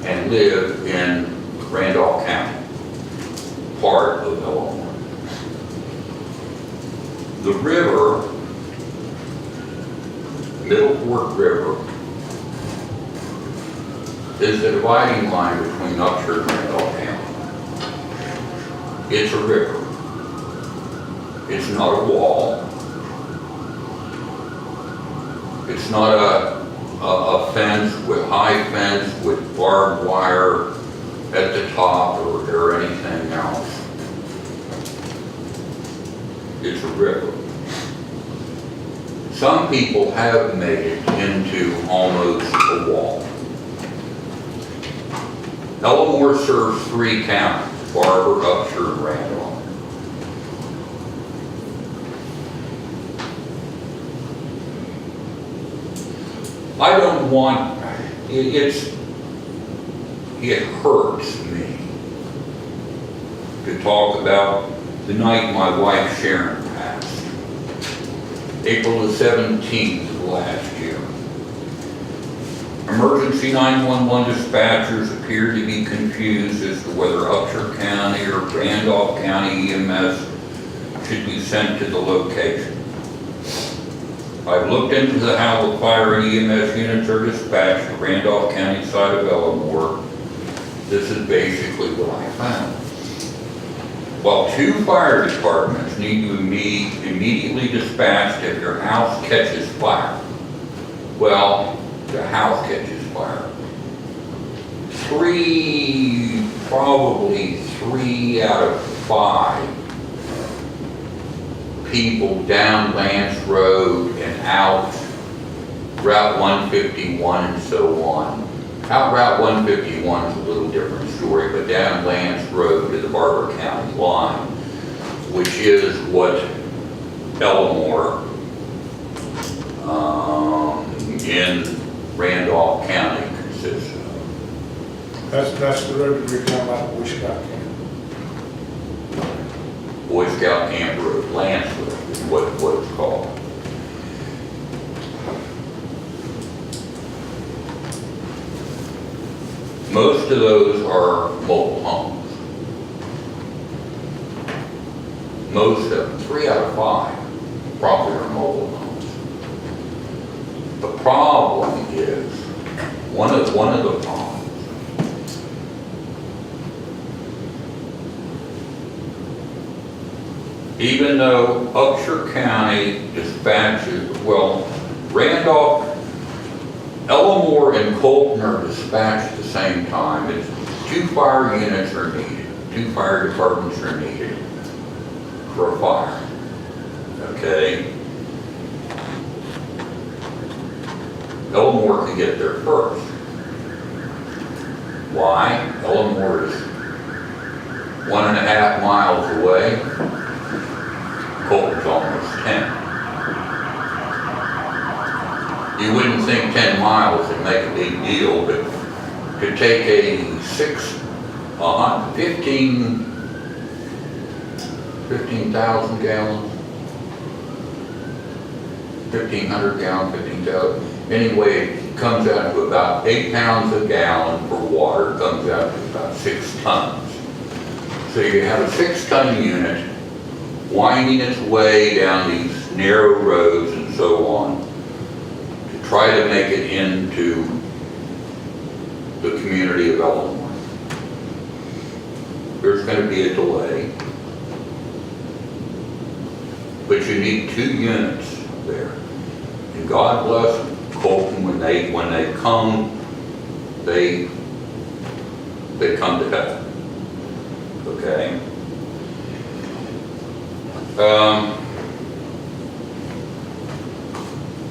and live in Randolph County, part of Elmore. The river, Middle Fork River, is the dividing line between Upshur and Randolph County. It's a river. It's not a wall. It's not a fence with high fence with barbed wire at the top or anything else. It's a river. Some people have made it into almost a wall. Elmore serves 3 counties, Barber, Upshur, and Randolph. I don't want, it hurts me to talk about the night my wife Sharon passed, April the 17th of last year. Emergency 911 dispatchers appear to be confused as to whether Upshur County or Randolph County EMS should be sent to the location. I've looked into how the fire and EMS units are dispatched to Randolph County side of Elmore. This is basically what I found. While 2 fire departments need to be immediately dispatched if your house catches fire, well, the house catches fire. probably 3 out of 5 people down Lance Road and out Route 151 and so on. Out Route 151 is a little different story, but down Lance Road to the Barber County line, which is what Elmore in Randolph County consists of. That's the road that we're talking about, Boy Scout camp. Boy Scout Camp Road, Lance Road is what it's called. Most of those are mobile homes. Most of them, 3 out of 5, probably are mobile homes. The problem is, one of the problems, even though Upshur County dispatches, well, Randolph, Elmore and Colton are dispatched at the same time. It's 2 fire units are needed, 2 fire departments are needed for a fire, okay? Elmore can get there first. Why? Elmore is 1.5 miles away. Colton's almost 10. You wouldn't think 10 miles would make a big deal, but to take a 15,000 gallons, 1,500 gallons, 15,000. Anyway, it comes out to about 8 pounds a gallon for water, comes out to about 6 tons. So you have a 6-ton unit winding its way down these narrow roads and so on to try to make it into the community of Elmore. There's going to be a delay, but you need 2 units there. And God bless Colton, when they come, they come to heaven. Okay?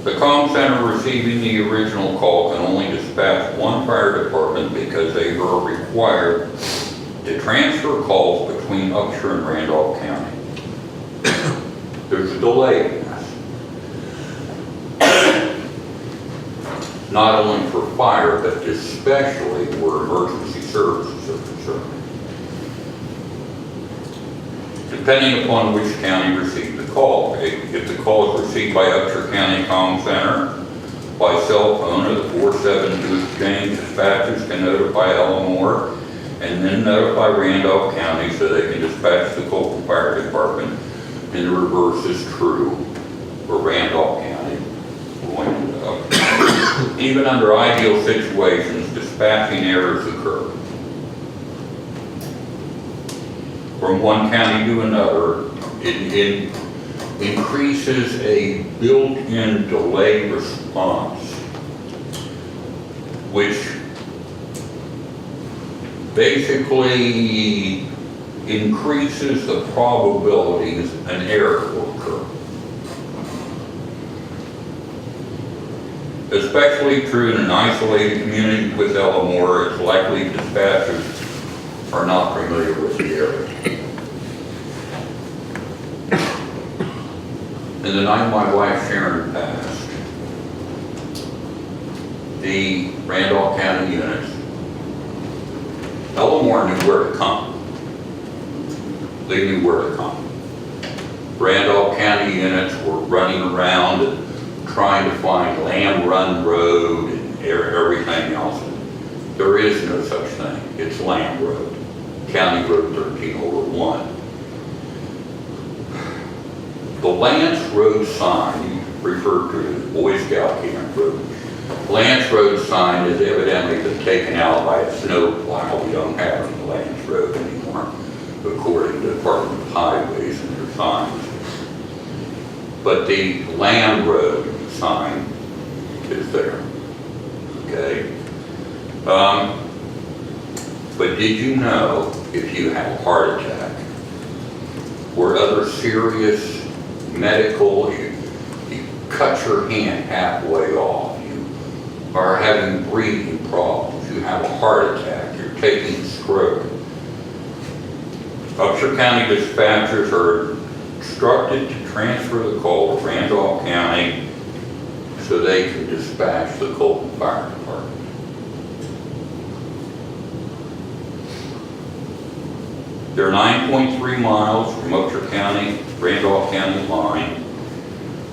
The comm center receiving the original call can only dispatch 1 fire department because they are required to transfer calls between Upshur and Randolph County. There's a delay in this. Not only for fire, but especially where emergency services are concerned. Depending upon which county received the call. If the call is received by Upshur County Comm Center, by cell phone or the 472 exchange, dispatchers can notify Elmore and then notify Randolph County so they can dispatch the Colton Fire Department, and the reverse is true for Randolph County. Even under ideal situations, dispatching errors occur. From one county to another, it increases a built-in delay response, which basically increases the probabilities an error will occur. Especially true in an isolated community with Elmore, it's likely dispatchers are not familiar with the area. In the night my wife Sharon passed, the Randolph County units, Elmore knew where to come. They knew where to come. Randolph County units were running around and trying to find Lamb Run Road and everything else. There is no such thing. It's Lamb Road, County Road 13/1. The Lance Road sign, referred to as Boy Scout Camp Road, Lance Road sign has evidently been taken out by a snowplow. We don't have any Lance Road anymore, according to the Department of Highways and their signs. But the Lamb Road sign is there. Okay. But did you know if you have a heart attack or other serious medical, you cut your hand halfway off, you are having breathing problems, you have a heart attack, you're taking a stroke, Upshur County dispatchers are instructed to transfer the call to Randolph County so they can dispatch the Colton Fire Department. They're 9.3 miles from Upshur County, Randolph County line.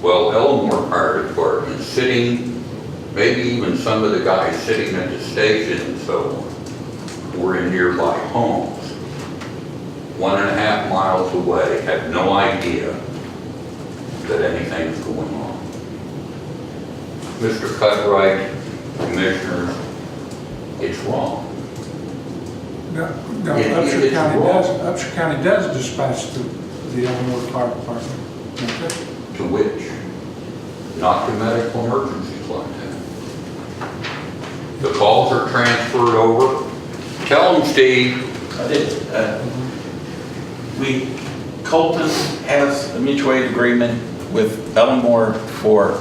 Well, Elmore Fire Department sitting, maybe even some of the guys sitting at the station and so on, were in nearby homes. 1.5 miles away, had no idea that anything was going on. Mr. Cutright, Commissioners, it's wrong. No, It's Upshur County does dispatch the Elmore Fire Department. Okay. To which? Not to medical emergencies like that. The calls are transferred over. Tell them, Steve. I did. Colton has a mutual aid agreement with Elmore for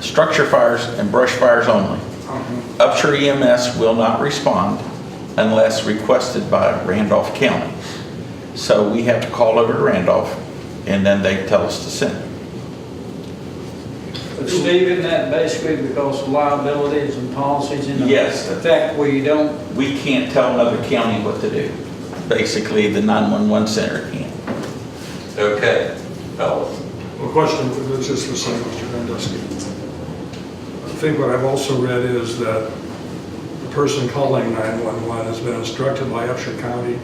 structure fires and brush fires only. Upshur EMS will not respond unless requested by Randolph County. So we have to call over to Randolph and then they tell us to send it. But Steve, isn't that basically because of liabilities and policies in Yes. effect where you don't? We can't tell another county what to do. Basically, the 911 center can. Okay, fellas. Well, question, just for a second, Mr. Vandusky. I think what I've also read is that the person calling 911 has been instructed by Upshur County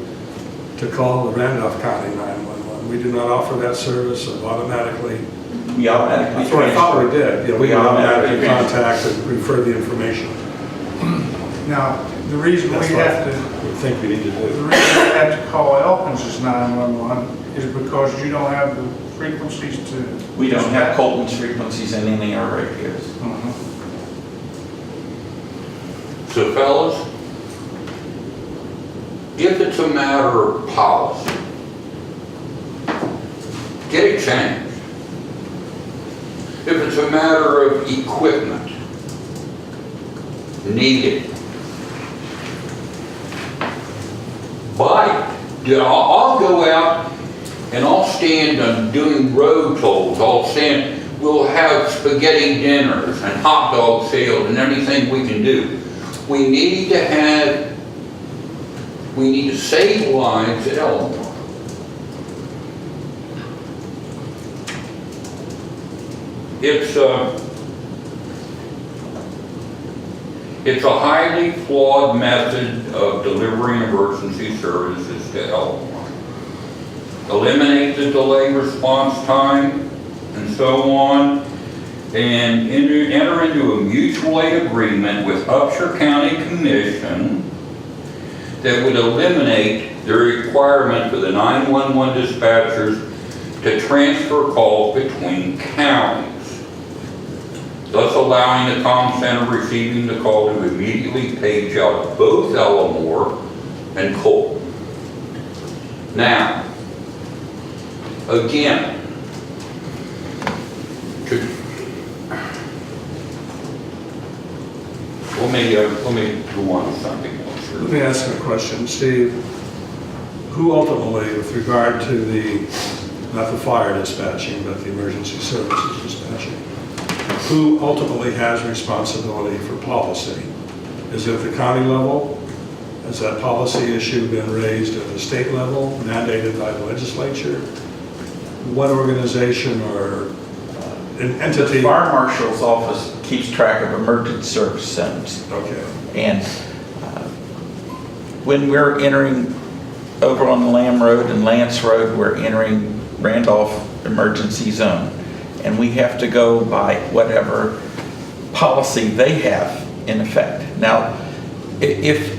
to call the Randolph County 911. We do not offer that service of automatically. We automatically. That's what I thought we did. Yeah, We automatically contact and refer the information. Now, the reason we That's have what to, we think we need to the do. reason we have to call Elkins as 911 is because you don't have the frequencies to. We don't have Colton's frequencies in any of our radios. So fellas, if it's a matter of policy, get it changed. If it's a matter of equipment needed, buy it. I'll go out and I'll stand on doing road tolls. We'll have spaghetti dinners and hot dog sales and anything we can do. We need to save lives at Elmore. It's a highly flawed method of delivering emergency services to Elmore. Eliminate the delay response time and so on, and enter into a mutual aid agreement with Upshur County Commission that would eliminate the requirement for the 911 dispatchers to transfer calls between counties, thus allowing the comm center receiving the call to immediately page out both Elmore and Colton. Now, again, let me go on to something else here. Let me ask you a question, Steve. Who ultimately, with regard to not the fire dispatching, but the emergency services dispatching, who ultimately has responsibility for policy? Is it at the county level? Has that policy issue been raised at the state level, mandated by the legislature? What organization or an entity? The fire marshal's office keeps track of emergency service zones. Okay. And when we're entering over on the Lamb Road and Lance Road, we're entering Randolph emergency zone. And we have to go by whatever policy they have in effect. Now, if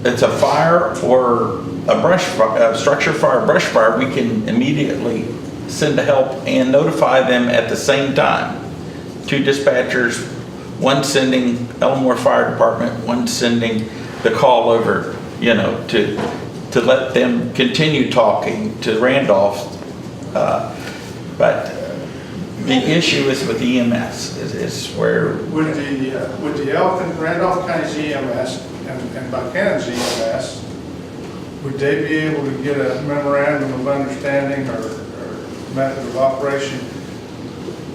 it's a fire or a structure fire, brush fire, we can immediately send to help and notify them at the same time. 2 dispatchers, one sending Elmore Fire Department, one sending the call over you know, to let them continue talking to Randolph. But the issue is with EMS, is where, Would the Randolph County's EMS and Buchanan's EMS, would they be able to get a memorandum of understanding or method of operation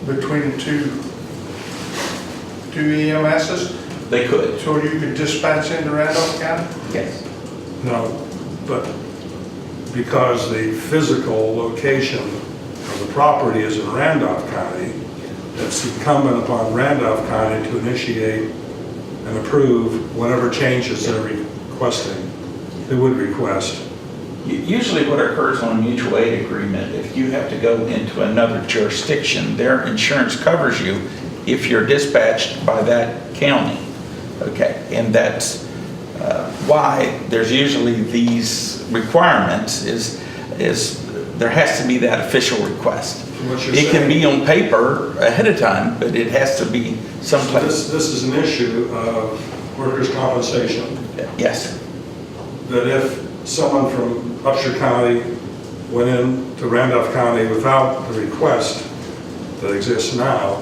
between two EMSs? they could. So you could dispense into Randolph County? Yes. No, but because the physical location of the property is in Randolph County, it's incumbent upon Randolph County to initiate and approve whatever changes they're requesting, they would request. Usually what occurs on a mutual aid agreement, if you have to go into another jurisdiction, their insurance covers you if you're dispatched by that county. Okay, and that's why there's usually these requirements is there has to be that official request. What you're It can saying- be on paper ahead of time, but it has to be someplace. This is an issue of workers' compensation, Yes, that if someone from Upshur County went into Randolph County without the request that exists now,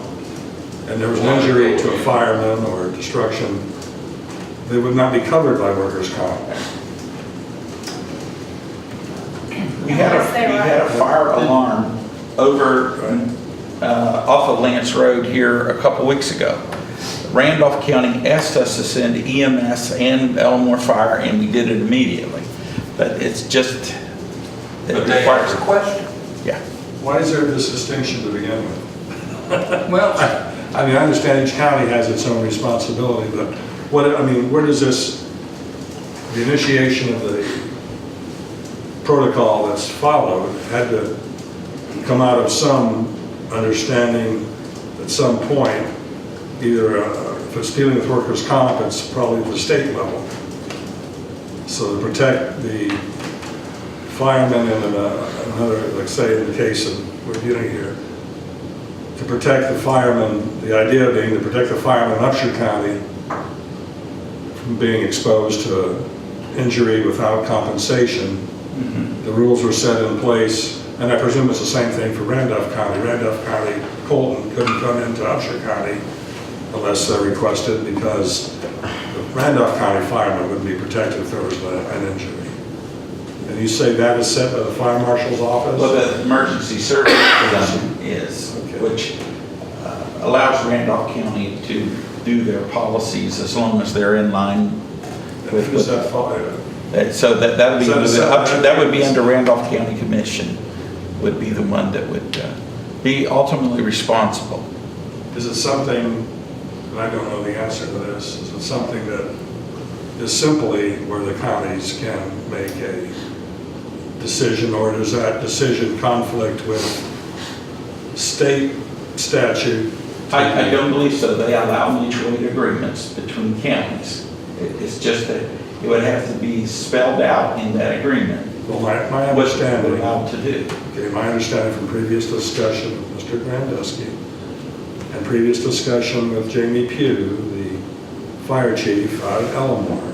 and there was an injury to a fireman or destruction, they would not be covered by workers' comp. we had a fire alarm over off of Lance Road here a couple weeks ago. Randolph County asked us to send EMS and Elmore Fire, and we did it immediately. But it's just, it But they requires, requested. yeah. Why is there this distinction to begin with? Well, I mean, I understand each county has its own responsibility, but where does this, the initiation of the protocol that's followed had to come out of some understanding at some point, either if it's dealing with workers' comp, it's probably at the state level. So to protect the firemen in another, like say in the case of we're dealing here, to protect the firemen, the idea being to protect the firemen in Upshur County from being exposed to injury without compensation. The rules were set in place, and I presume it's the same thing for Randolph County. Randolph County, Colton couldn't come into Upshur County unless requested, because the Randolph County firemen would be protected if there was an injury. And you say that is set by the fire marshal's office? well, the emergency service provision is, Okay. which allows Randolph County to do their policies as long as they're in line with. Who does that fall? So that would be, Is that a that would be under Randolph County Commission, would be the one that would be ultimately responsible. Is it something, and I don't know the answer to this, is it something that is simply where the counties can make a decision, or does that decision conflict with state statute? I don't believe so. They allow mutual aid agreements between counties. It's just that it would have to be spelled out in that agreement. Well, my What understanding, they're allowed to do. okay, my understanding from previous discussion with Mr. Grandusky and previous discussion with Jamie Pugh, the fire chief out of Elmore,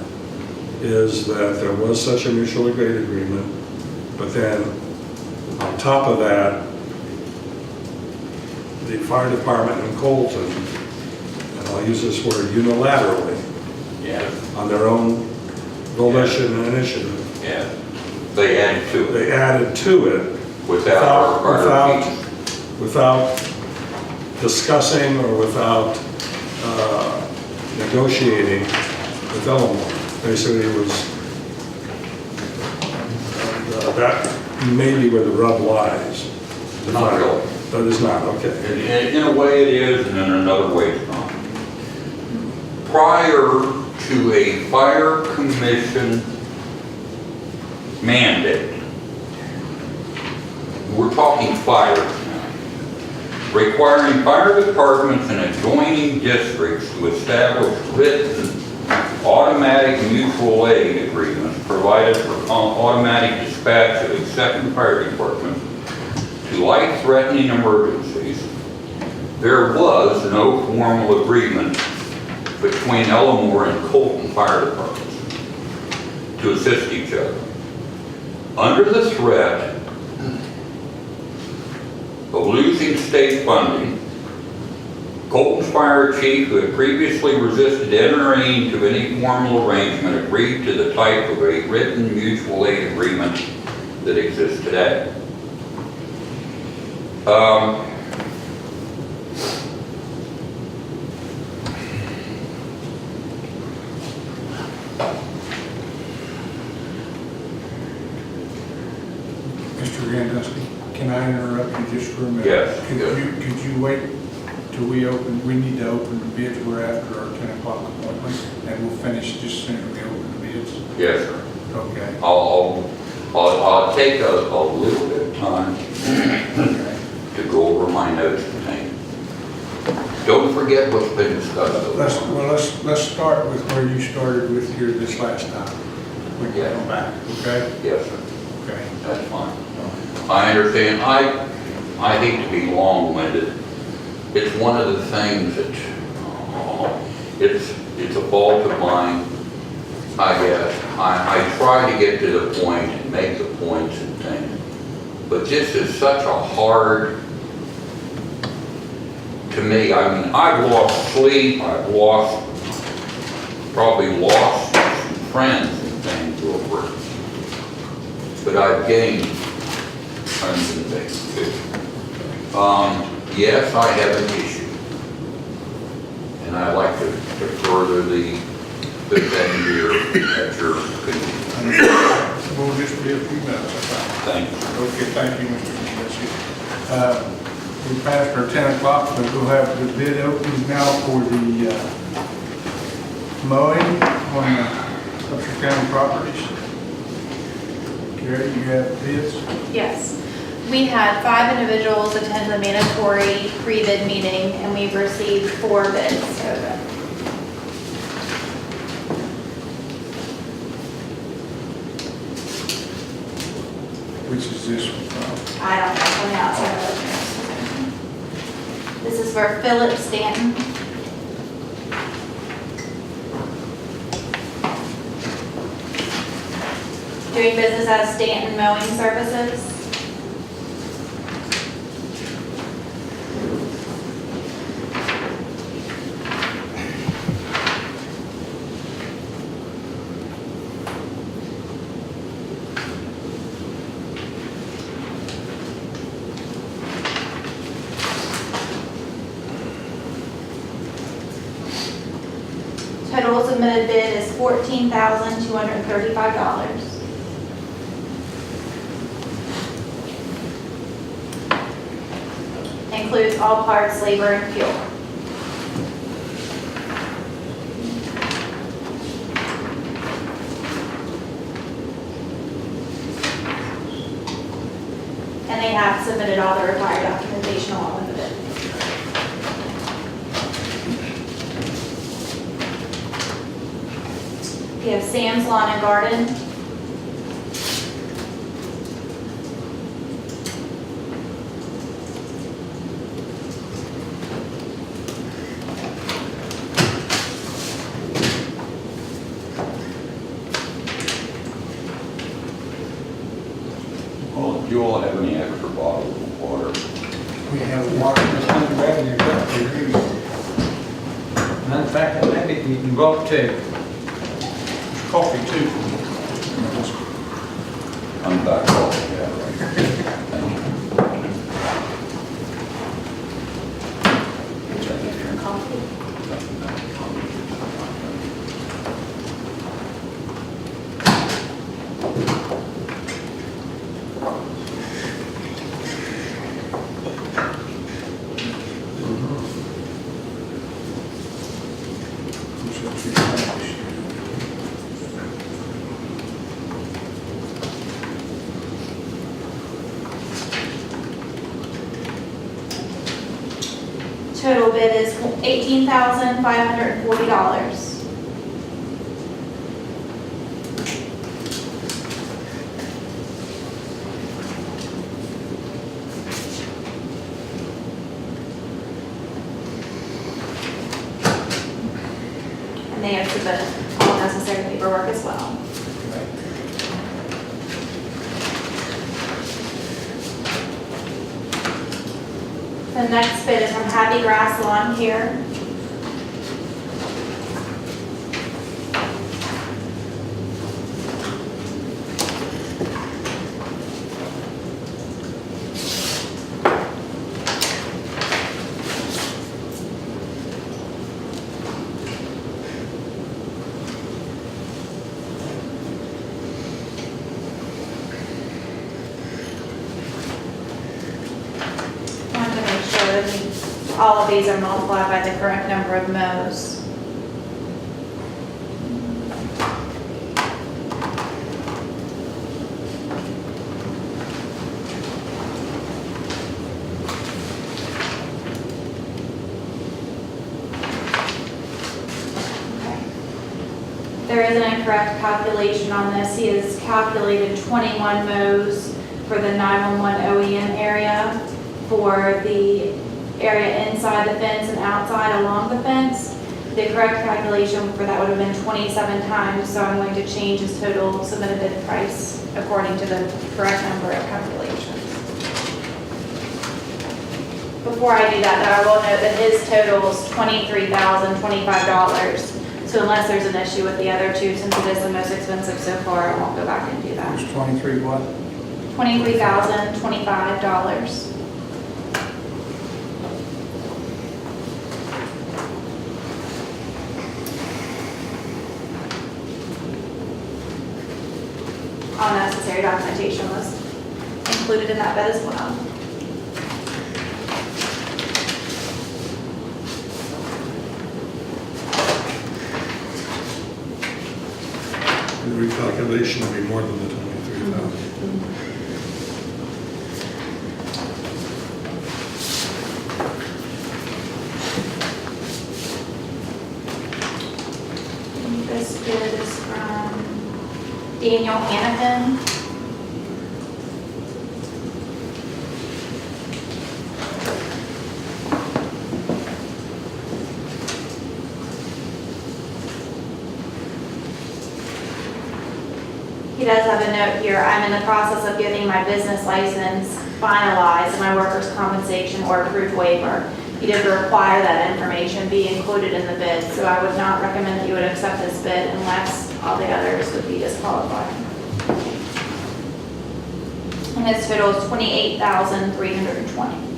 is that there was such a mutual aid agreement, but then on top of that, the fire department in Colton, and I'll use this word unilaterally, Yeah, on their own volition and initiative, yeah. They added to it they added to it without our fees. without discussing or without negotiating with Elmore. Basically, it was, and that may be where the rub lies. Not really. That is not, okay. In a way it is, and in another way it's not. Prior to a fire commission mandate, we're talking fire now, requiring fire departments in adjoining districts to establish written automatic mutual aid agreements provided for automatic dispatch of a second fire department to life-threatening emergencies. There was no formal agreement between Elmore and Colton fire departments. to assist each other. Under the threat of losing state funding, Colton's fire chief, who had previously resisted entering into any formal arrangement, agreed to the type of a written mutual aid agreement that exists today. Mr. Randusky, can I interrupt you just for a minute? Yes, Could yes. could you wait till we open, we need to open the bids, we're after our 10 o'clock appointment, and we'll finish just as soon as we open the bids? Yes, sir. Okay. I'll take a little bit of time to go over my notes tonight. Don't forget what's been discussed. though. Let's start with where you started with here this last time. We can Yeah. go back, okay? Yes, sir. Okay. That's fine. I understand. I hate to be long-winded. It's one of the things that, it's a fault of mine, I guess. I try to get to the point and make the points and things. But this is such a hard, to me, I mean, I've lost sleep, I've probably lost friends and things over it. But I've gained friends and things. Yes, I have an issue. And I'd like to further the thing here at your opinion. We'll just be a few minutes, I think. Thank you. Okay, thank you, Mr. Randusky. We passed our 10 o'clock, but we'll have the bid openings now for the mowing on the Upshur County properties. Gary, you have bids? Yes. We had 5 individuals attend the mandatory pre-bid meeting, and we've received 4 bids so far. Which is this one from? I don't know, coming out some. This is for Philip Stanton. Doing business as Stanton Mowing Services. Total submitted bid is $14,235. Includes all parts, labor, and fuel. And they have submitted all the required documentation along with the bid. We have Sam's Lawn and Garden. Well, do you all have any extra bottles of water? We have water that's under revenue, but we agree. Matter of fact, maybe you can go up to There's coffee too. I'm back off, yeah, right. Thank you. Total bid is $18,540. And they have submitted all necessary paperwork as well. Okay. The next bid is from Happy Grass Lawn Care. Wanted to make sure that all of these are multiplied by the correct number of mows. There is an incorrect calculation on this. He has calculated 21 mows for the 911 OEM area for the area inside the fence and outside along the fence. The correct calculation for that would have been 27 times, so I'm going to change his total submitted bid price according to the correct number of calculations. Before I do that, though, I will note that his total is $23,025. So unless there's an issue with the other two, since it is the most expensive so far, I won't go back and do that. It's 23 what? $23,025. All necessary documentation was included in that bid as well. The recalculation will be more than the 23,000. This bid is from Daniel Hannafin. He does have a note here, I'm in the process of getting my business license finalized and my workers' compensation or approved waiver. He did require that information be included in the bid, so I would not recommend that you would accept this bid unless all the others would be disqualified. And his total is $28,320.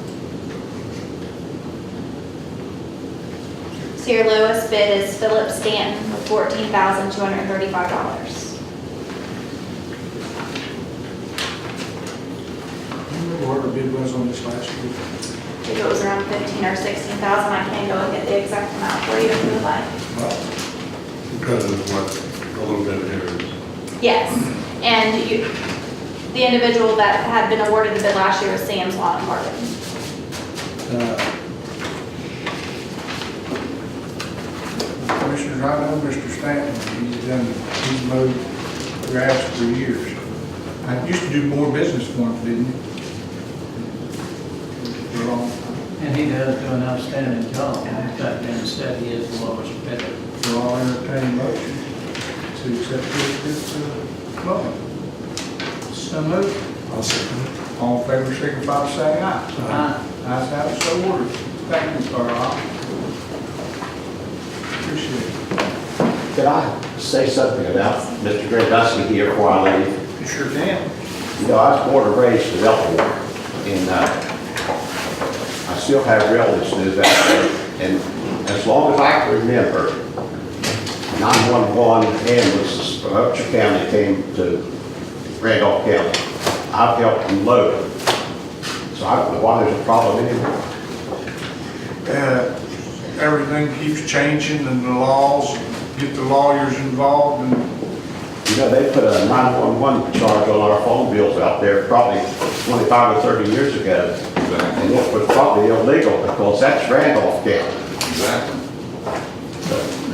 Sierra Lewis bid is Philip Stanton with $14,235. What the bid was on this last year? I think it was around 15 or 16,000. I can go and get the exact amount for you if you would like. Because of what a little bit here is. Yes, and the individual that had been awarded the bid last year was Sam's Lawn and Garden. Commissioners, I know Mr. Stanton, he's mowed grass for years. I used to do more business for him, didn't you? For a long time. And he does do an outstanding job. In fact, instead, he is the lowest bidder. So I'll entertain a motion to accept this loan. So moved. I'll second it. All in favor, signify by saying aye. Aye. Ayes have it, so ordered. Thank you, Carl. Appreciate it. Could I say something about Mr. Greg Dusty here before I leave? You sure can. You know, I was born and raised in Elkhorn, and I still have relatives move out there. And as long as I can remember, 911 ambulances from Upshur County came to Randolph County. I've helped them load them. So I don't know why there's a problem anymore. Everything keeps changing and the laws, get the lawyers involved and You know, they put a 911 charge on our phone bills out there probably 25 or 30 years ago. And it was probably illegal because that's Randolph County. Exactly.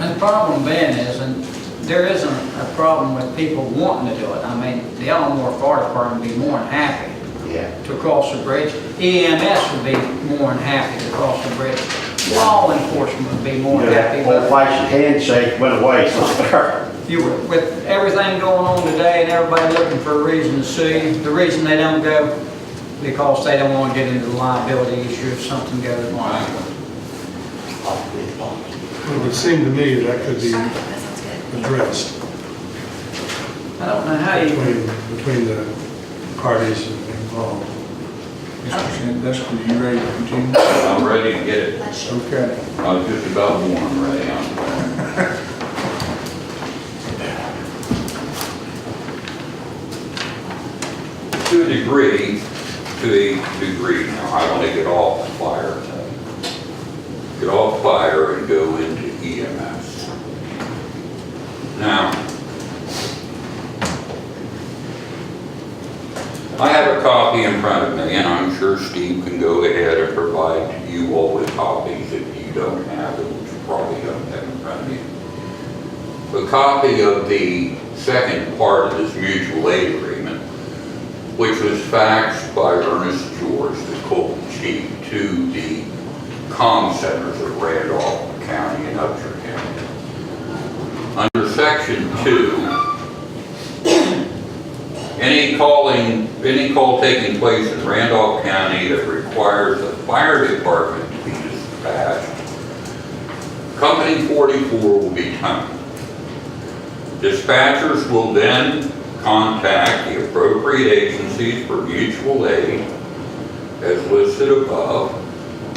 And the problem, Ben, is, and there isn't a problem with people wanting to do it. I mean, the Elmore Fire Department would be more than happy Yeah. to cross the bridge. EMS would be more than happy to cross the bridge. Law enforcement would be You more know, than that happy. old-fashioned handshake went away somewhere. With everything going on today and everybody looking for a reason to sue, the reason they don't go, because they don't want to get into the liability issue if something goes wrong. It would seem to me that could be addressed I don't know how you, between the parties involved. Mr. Sandusky, you ready to continue? I'm ready to get it. Okay. I was just about warm, ready. To a degree now, I want to get off fire. Get off fire and go into EMS. Now, I have a copy in front of me, and I'm sure Steve can go ahead and provide you all with copies if you don't have them, which you probably don't have in front of you. A copy of the second part of this mutual aid agreement, which was faxed by Ernest George, the Colton chief, to the comm centers of Randolph County and Upshur County. Under section 2, any call taking place in Randolph County that requires the fire department to be dispatched, Company 44 will be timed. Dispatchers will then contact the appropriate agencies for mutual aid, as listed above,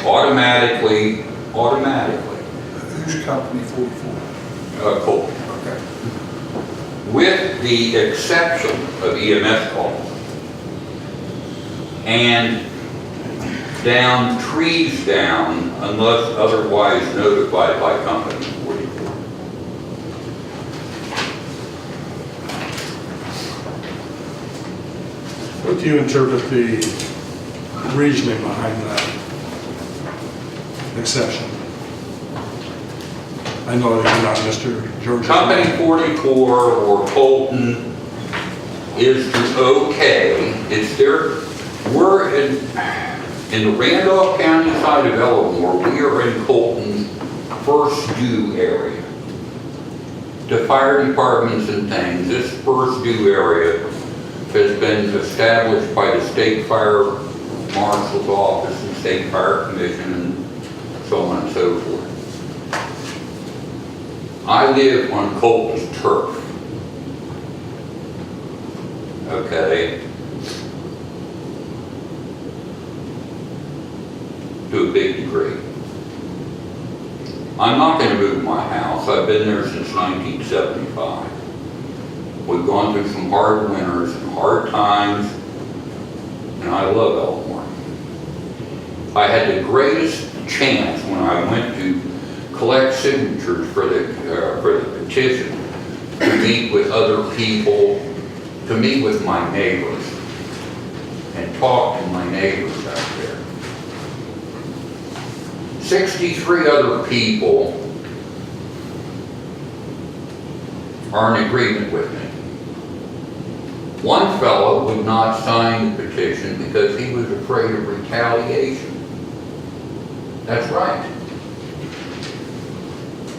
automatically. Who's Company 44? Colton. Okay. With the exception of EMS calls and trees down unless otherwise notified by Company 44. What do you interpret the reasoning behind that exception? I know that you're not Mr. George. Company 44 or Colton is okay. It's their, we're in the Randolph County side of Elmore, we are in Colton's first due area. The fire departments and things, this first due area has been established by the State Fire Marshal's Office and State Fire Commission and so on and so forth. I live on Colton's turf. Okay. To a big degree. I'm not going to move my house. I've been there since 1975. We've gone through some hard winters and hard times, and I love Elmore. I had the greatest chance when I went to collect signatures for the petition to meet with other people, to meet with my neighbors and talk to my neighbors out there. 63 other people are in agreement with me. One fellow would not sign the petition because he was afraid of retaliation. That's right.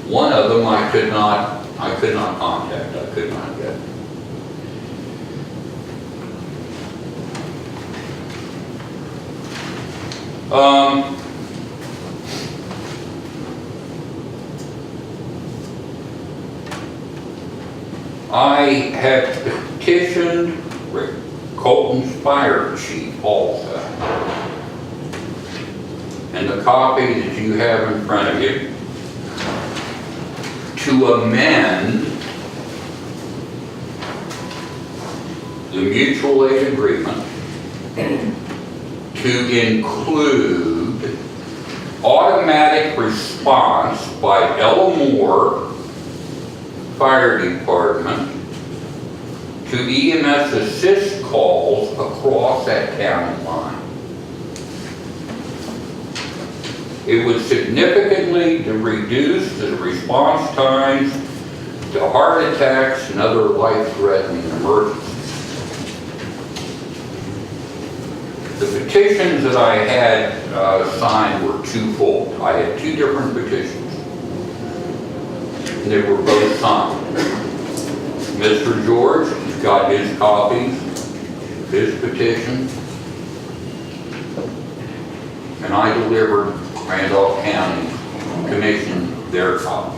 One of them I could not contact, I could not get. I have petitioned Colton's fire chief also. And the copy that you have in front of you, to amend the mutual aid agreement to include automatic response by Elmore Fire Department to EMS assist calls across that county line. It would significantly reduce the response times to heart attacks and other life-threatening emergencies. The petitions that I had signed were twofold. I had two different petitions. And they were both signed. Mr. George, he's got his copies of his petition. and I delivered Randolph County Commission their copies.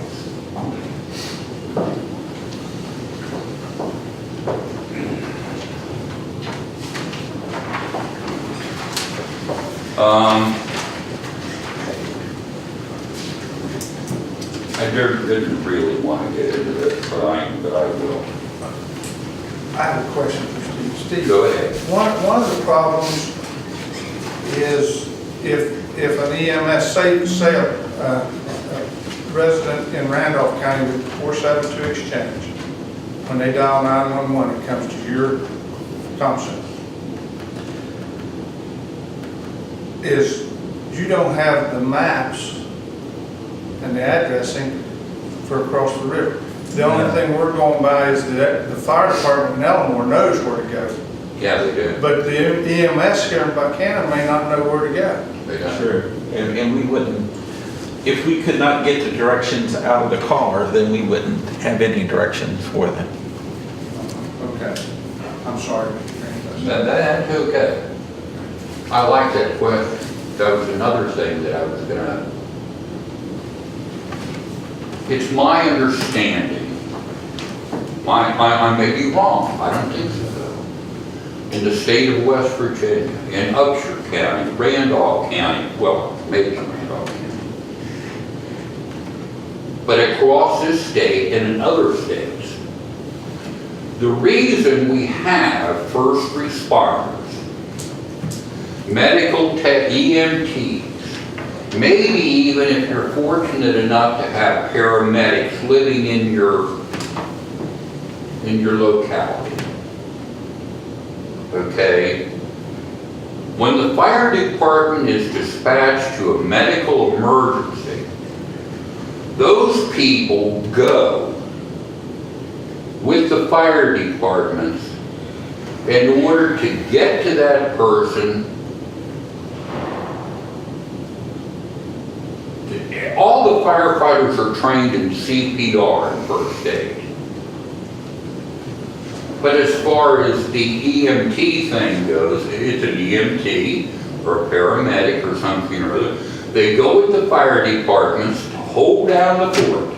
I didn't really want to get into this, but I will. I have a question for Steve. Steve, Go ahead. one of the problems is if an EMS, say a resident in Randolph County with 472 exchange, when they dial 911, it comes to your Thompson. Is you don't have the maps and the addressing for across the river. The only thing we're going by is that the fire department in Elmore knows where to go. Yeah, they do. But the EMS here in Buchanan may not know where to go. They do. Sure. And we wouldn't, if we could not get the directions out of the car, then we wouldn't have any directions for them. Okay. I'm sorry, Mr. Green. That's okay. I like that question. That was another thing that I was gonna. It's my understanding, I may be wrong, I don't think so though. In the state of West Virginia, in Upshur County, Randolph County, well, maybe Randolph County, but across this state and in other states, the reason we have first responders, medical tech, EMTs, maybe even if you're fortunate enough to have paramedics living in your locality. Okay? When the fire department is dispatched to a medical emergency, those people go with the fire departments in order to get to that person. All the firefighters are trained in CPR and first aid. But as far as the EMT thing goes, it's an EMT or a paramedic or something or other. They go with the fire departments to hold down the fort,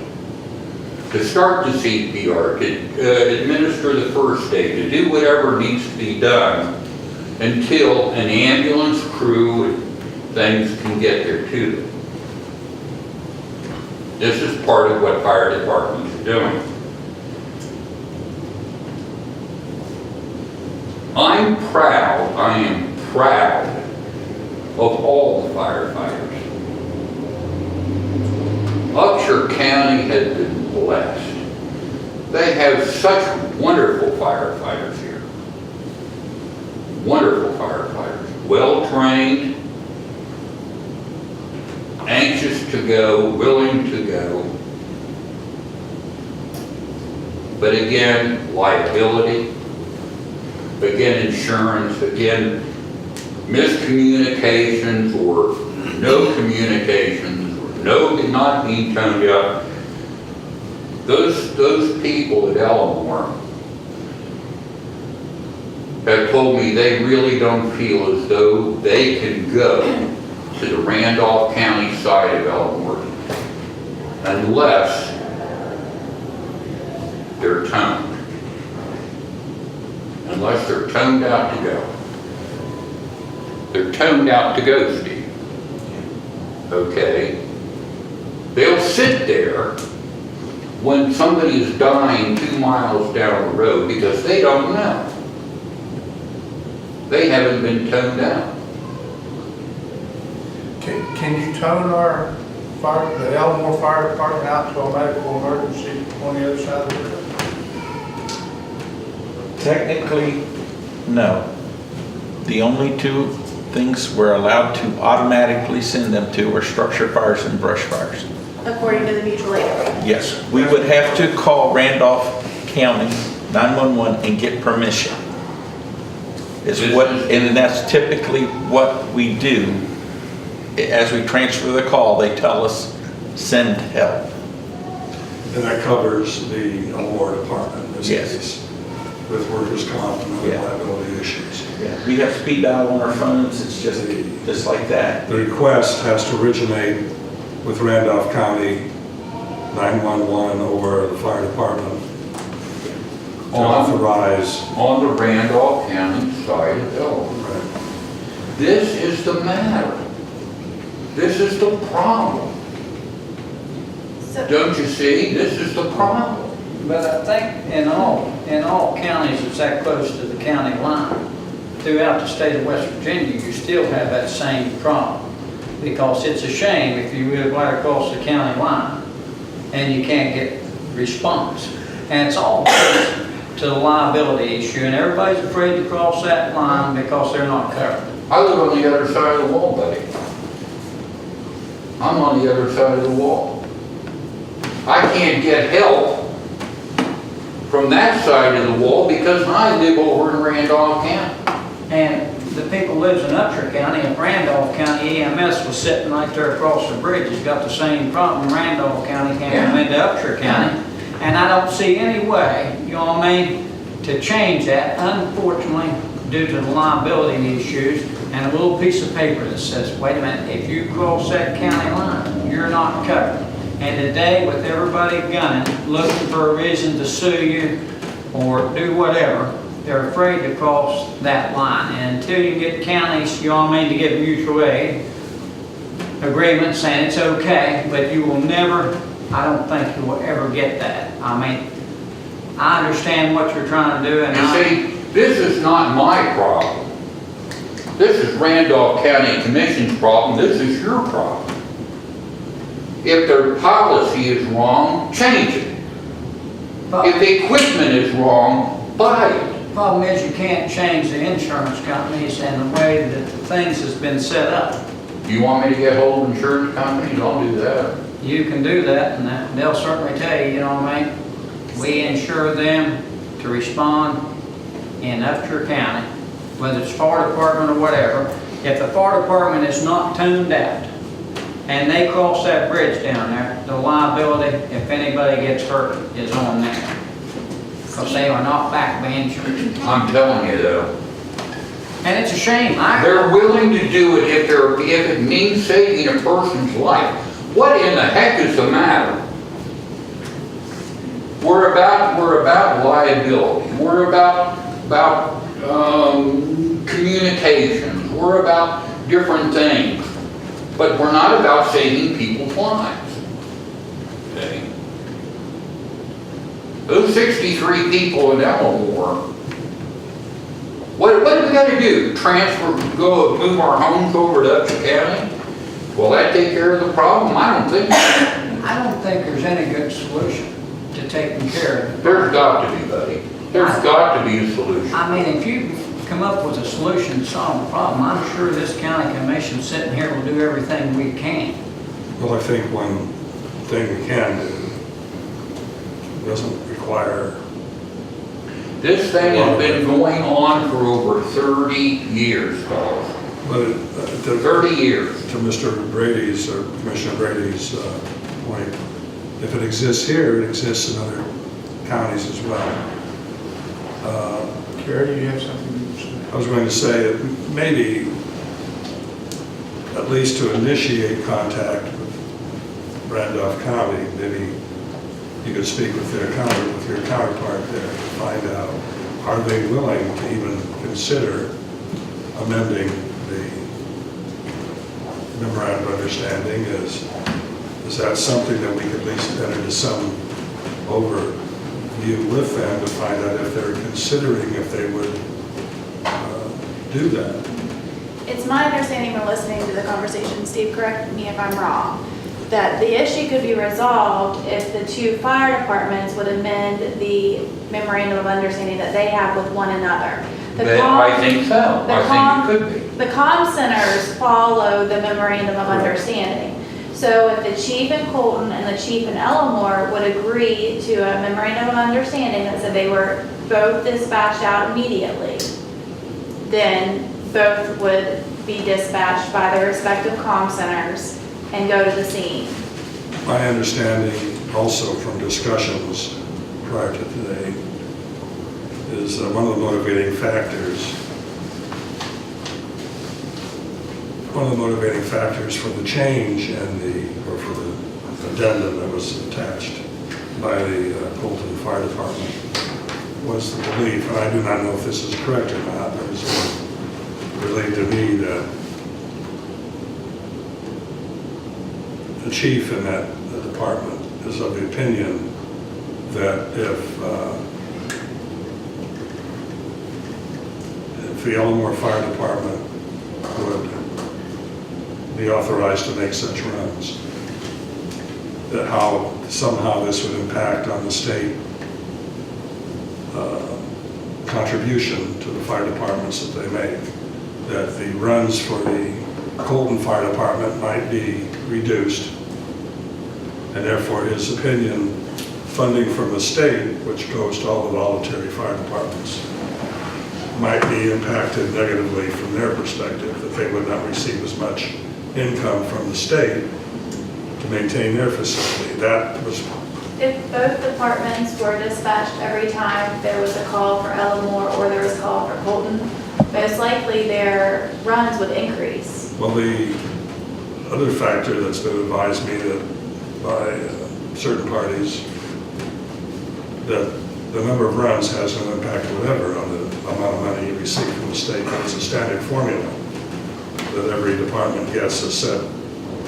to start the CPR, to administer the first aid, to do whatever needs to be done until an ambulance crew and things can get there to them. This is part of what fire departments are doing. I am proud of all the firefighters. Upshur County has been blessed. They have such wonderful firefighters here. Wonderful firefighters, well-trained, anxious to go, willing to go. But again, liability, again, insurance, again, miscommunications or no communications or not being toned up. Those people at Elmore have told me they really don't feel as though they can go to the Randolph County side of Elmore unless they're toned. Unless they're toned out to go. They're toned out to go, Steve. Okay? They'll sit there when somebody is dying 2 miles down the road because they don't know. They haven't been toned out. Can you tone the Elmore Fire Department out to a medical emergency on the other side of the river? Technically, no. The only two things we're allowed to automatically send them to are structure fires and brush fires. According to the mutual aid agreement. Yes, we would have to call Randolph County 911 and get permission. And that's typically what we do. As we transfer the call, they tell us, send help. And that covers the Elmore department in this Yes. case. with workers' comp and other Yeah. liability issues. We have speed dial on our phones, it's just like that. The request has to originate with Randolph County 911 or the fire department to authorize. On the Randolph County side of Delaware. Right. This is the matter. This is the problem. So, Don't you see? This is the problem. But I think in all counties that's that close to the county line, throughout the state of West Virginia, you still have that same problem. Because it's a shame if you live right across the county line and you can't get response. And it's all to the liability issue, and everybody's afraid to cross that line because they're not covered. I live on the other side of the wall, buddy. I'm on the other side of the wall. I can't get help from that side of the wall because I live over in Randolph County. And the people lives in Upshur County, and Randolph County EMS was sitting right there across the bridge. It's got the same problem. Randolph County can't come into Upshur County. And I don't see any way, you know what I mean, to change that, unfortunately, due to the liability issues and a little piece of paper that says, wait a minute, if you cross that county line, you're not covered. And today, with everybody gunning, looking for a reason to sue you or do whatever, they're afraid to cross that line. And until you get counties, you know what I mean, to get mutual aid agreement saying it's okay, but you will never, I don't think you will ever get that. I mean, I understand what you're trying to do, and You see, this is not my problem. This is Randolph County Commission's problem. This is your problem. If their policy is wrong, change it. If the equipment is wrong, buy it. Problem is you can't change the insurance companies and the way that the things has been set up. You want me to get hold of insurance companies? I'll do that. You can do that, and they'll certainly tell you, you know what I mean? We insure them to respond in Upshur County, whether it's fire department or whatever. If the fire department is not tuned out and they cross that bridge down there, the liability, if anybody gets hurt, is on them. Because they are not backed by insurance. I'm telling you though. And it's a shame. They're willing to do it if it means saving a person's life. What in the heck is the matter? We're about liability. We're about communications. We're about different things. But we're not about saving people's lives. Okay? Those 63 people in Elmore, what do we got to do? Move our homes over to Upshur County? Will that take care of the problem? I don't think so. I don't think there's any good solution to taking care of it. There's got to be, buddy. There's got to be a solution. I mean, if you come up with a solution to solve the problem, I'm sure this county commission sitting here will do everything we can. Well, I think one thing we can do doesn't require. This thing has been going on for over 30 years, fellas. But 30 years. To Mr. Brady's, or Commissioner Brady's point, if it exists here, it exists in other counties as well. Gary, do you have something to say? I was going to say, maybe, at least to initiate contact with Randolph County, maybe you could speak with your counterpart there to find out, are they willing to even consider amending the memorandum of understanding? Is that something that we could at least enter into some overview with them to find out if they're considering if they would do that? it's my understanding from listening to the conversation, Steve, correct me if I'm wrong, that the issue could be resolved if the two fire departments would amend the memorandum of understanding that they have with one another. I think so. I think it could be. The comm centers follow the memorandum of understanding. So if the chief in Colton and the chief in Elmore would agree to a memorandum of understanding that said they were both dispatched out immediately, then both would be dispatched by their respective comm centers and go to the scene. My understanding also from discussions prior to today is one of the motivating factors. One of the motivating factors for the change or for the addendum that was attached by the Colton Fire Department was the belief, and I do not know if this is correct or not, but it's relayed to me that the chief in that department is of the opinion that if the Elmore Fire Department would be authorized to make such runs, that somehow this would impact on the state contribution to the fire departments that they make, that the runs for the Colton Fire Department might be reduced, and therefore his opinion, funding from the state, which goes to all the voluntary fire departments, might be impacted negatively from their perspective, that they would not receive as much income from the state to maintain their facility. That was... If both departments were dispatched every time there was a call for Elmore or there was a call for Colton, most likely their runs would increase. Well, the other factor that's been advised me that by certain parties, that the number of runs has no impact whatever on the amount of money you receive from the state. It's a standard formula that every department gets a set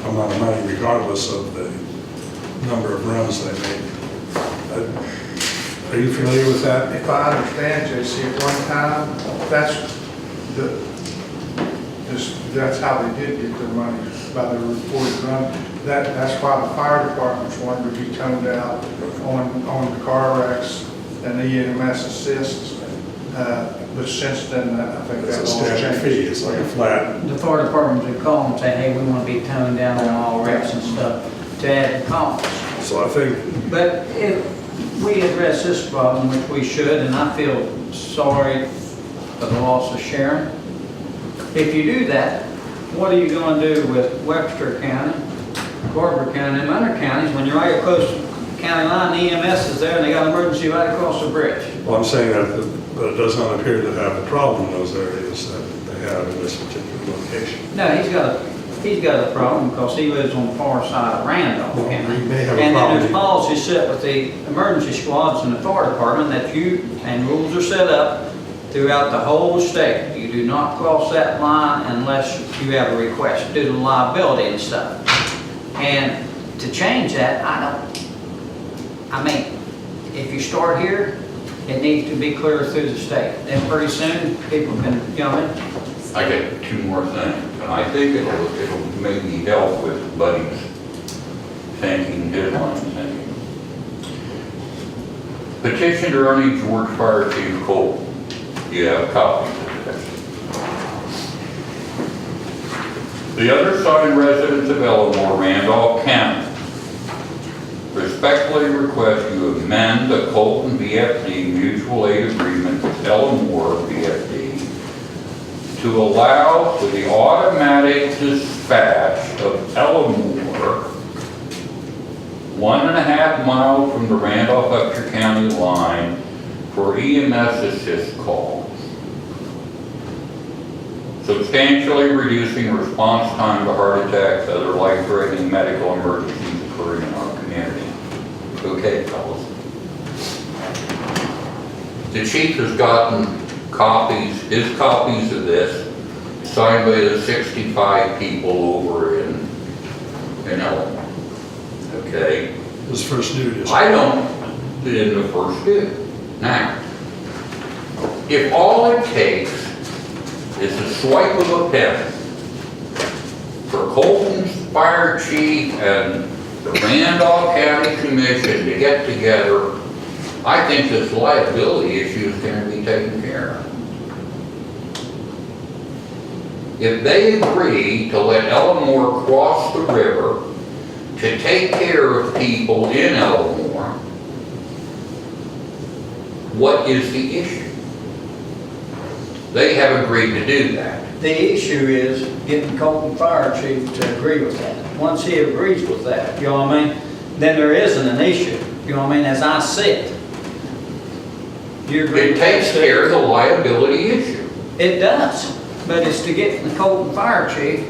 amount of money regardless of the number of runs they make. Are you familiar with that? If I understand, JC, at one time, that's how they did get their money, by the reported run. That's why the fire departments wanted to be toned out on the car wrecks and the EMS assists. But since then, I think It's a that's all standard changed. fee, it's like a flat. The fire departments would call and say, hey, we want to be toned down on all wrecks and stuff to add costs. So I think, But if we address this problem, which we should, and I feel sorry for the loss of Sharon, if you do that, what are you going to do with Webster County, Barber County, and other counties when you're right close to the county line, the EMS is there and they got emergency right across the bridge? well, I'm saying that it does not appear to have the problem in those areas that they have in this particular location. No, he's got a problem because he lives on the far side of Randolph Well, County. he may have a And then problem. there's policies set with the emergency squads and the fire department and rules are set up throughout the whole state. You do not cross that line unless you have a request due to liability and stuff. And to change that, if you start here, it needs to be clear through the state. Then pretty soon, people can, I got two more things, and I think it'll maybe help with Buddy's thinking, his line of thinking. Petition to Ernie George Fire Chief Cole. You have copies of this. The other signed residents of Elmore, Randolph County, respectfully request you amend the Colton VFD mutual aid agreement with Elmore VFD to allow for the automatic dispatch of Elmore 1.5 miles from the Randolph-Upshur County line for EMS assist calls, substantially reducing response time to heart attacks, other life-threatening medical emergencies occurring in our community. Okay, fellas. The chief has gotten his copies of this, signed by the 65 people over in Elmore. Okay? His first duty is... I don't, in the first due. Now, if all it takes is a swipe of a pen for Colton's fire chief and the Randolph County Commission to get together, I think this liability issue is going to be taken care of. If they agree to let Elmore cross the river to take care of people in Elmore, what is the issue? They have agreed to do that. The issue is getting Colton Fire Chief to agree with that. Once he agrees with that, you know what I mean, then there isn't an issue, you know what I mean, as I see it. Do you agree? It takes care of the liability issue. It does, but it's to get the Colton Fire Chief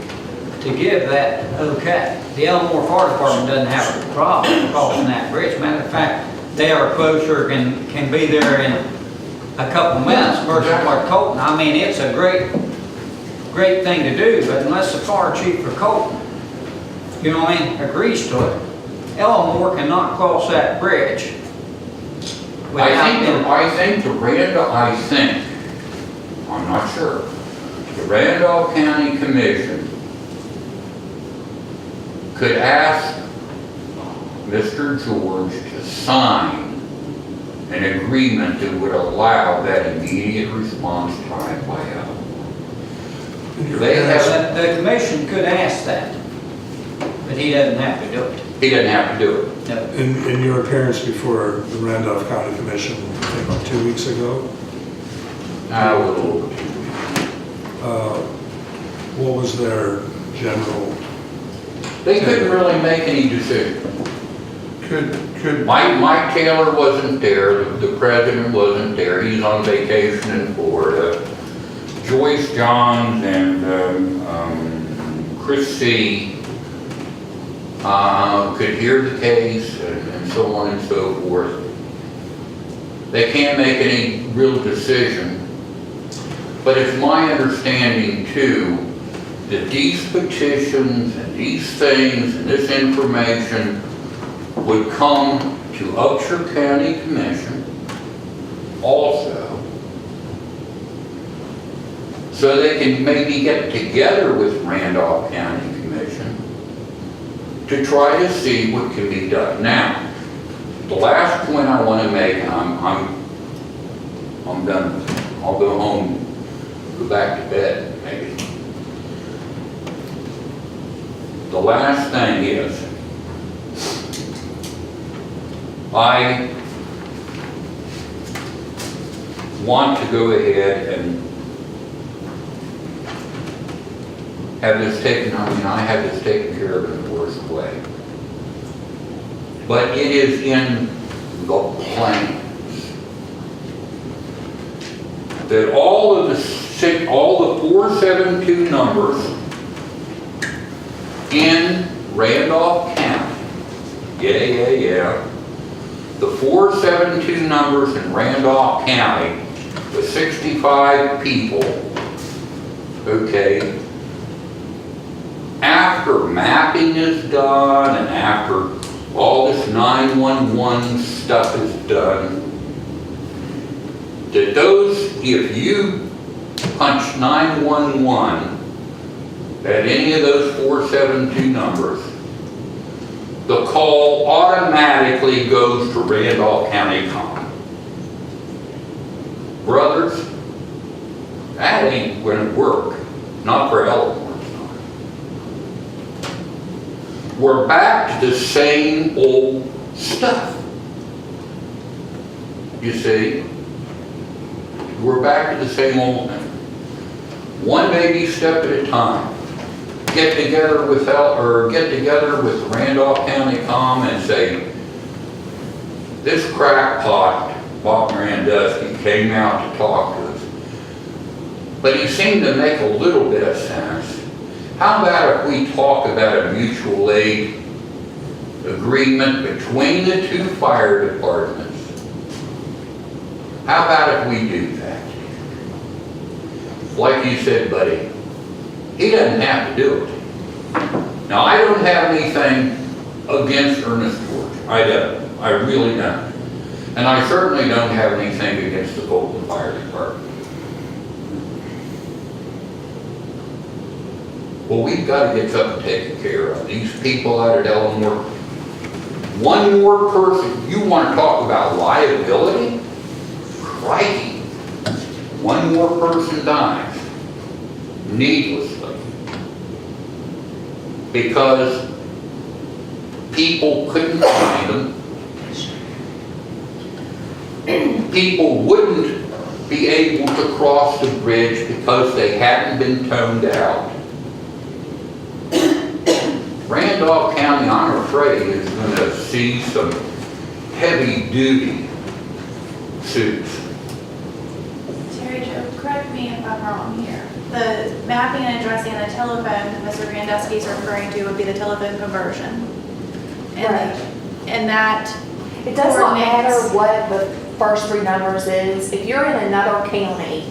to give that okay. The Elmore Fire Department doesn't have a problem crossing that bridge. Matter of fact, they are closer, can be there in a couple of minutes versus like Colton. I mean, it's a great thing to do, but unless the fire chief for Colton, you know what I mean, agrees to it, Elmore cannot cross that bridge. I think I'm not sure, the Randolph County Commission could ask Mr. George to sign an agreement that would allow that immediate response time by Elmore. They have, The commission could ask that, but he doesn't have to do it. he doesn't have to do it. No. In your appearance before the Randolph County Commission, I think about 2 weeks ago, what was their general? They couldn't really make any decision. Could, Mike Taylor wasn't there, the president wasn't there, he's on vacation in Florida. Joyce Johns and Chris C. Could hear the case and so on and so forth. They can't make any real decision, but it's my understanding too that these petitions and these things and this information would come to Upshur County Commission also, so they can maybe get together with Randolph County Commission to try to see what can be done. Now, the last point I want to make, and I'm done with it. I'll go home, go back to bed, maybe. The last thing is, I want to go ahead and have this taken, I have this taken care of in the worst way. But it is in the plans that all the 472 numbers in Randolph County, yeah. The 472 numbers in Randolph County with 65 people, okay, after mapping is done and after all this 911 stuff is done, that those, if you punch 911 at any of those 472 numbers, the call automatically goes to Randolph County Com. Brothers, that ain't gonna work. Not for Elmore, it's not. We're back to the same old stuff. You see? We're back to the same old thing. One baby step at a time. Get together with Randolph County Com and say, this crackpot, Bob Randusky, came out to talk to us. But he seemed to make a little bit of sense. How about if we talk about a mutual aid agreement between the two fire departments? How about if we do that? Like you said, buddy, he doesn't have to do it. Now, I don't have anything against Ernest George. I don't. I really don't. And I certainly don't have anything against the Colton Fire Department. Well, we've got to get something taken care of. These people out at Elmore, one more person, you want to talk about liability? Crikey. One more person dies needlessly because people couldn't find them. People wouldn't be able to cross the bridge because they hadn't been toned out. Randolph County, I'm afraid, is going to see some heavy-duty suits me if I'm wrong here. The mapping and addressing the telephone that Mr. Grandeski is referring to would be the telephone conversion. Right. And that It does not matter coordinates- what the first three numbers is. If you're in another county,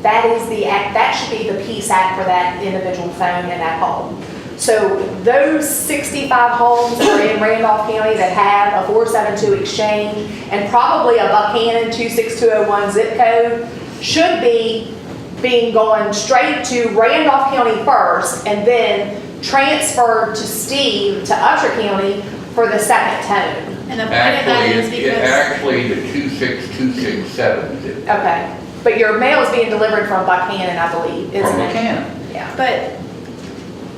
that is that should be the PSAC for that individual phone in that home. So those 65 homes that are in Randolph County that have a 472 exchange and probably a Buchanan 26201 zip code should be being going straight to Randolph County first and then transferred to Steve to Upshur County for the second tone. And the point of that is because. Actually, the 26267 zip. Okay, but your mail is being delivered from Buchanan, I believe, isn't From it? Buchanan. Yeah. But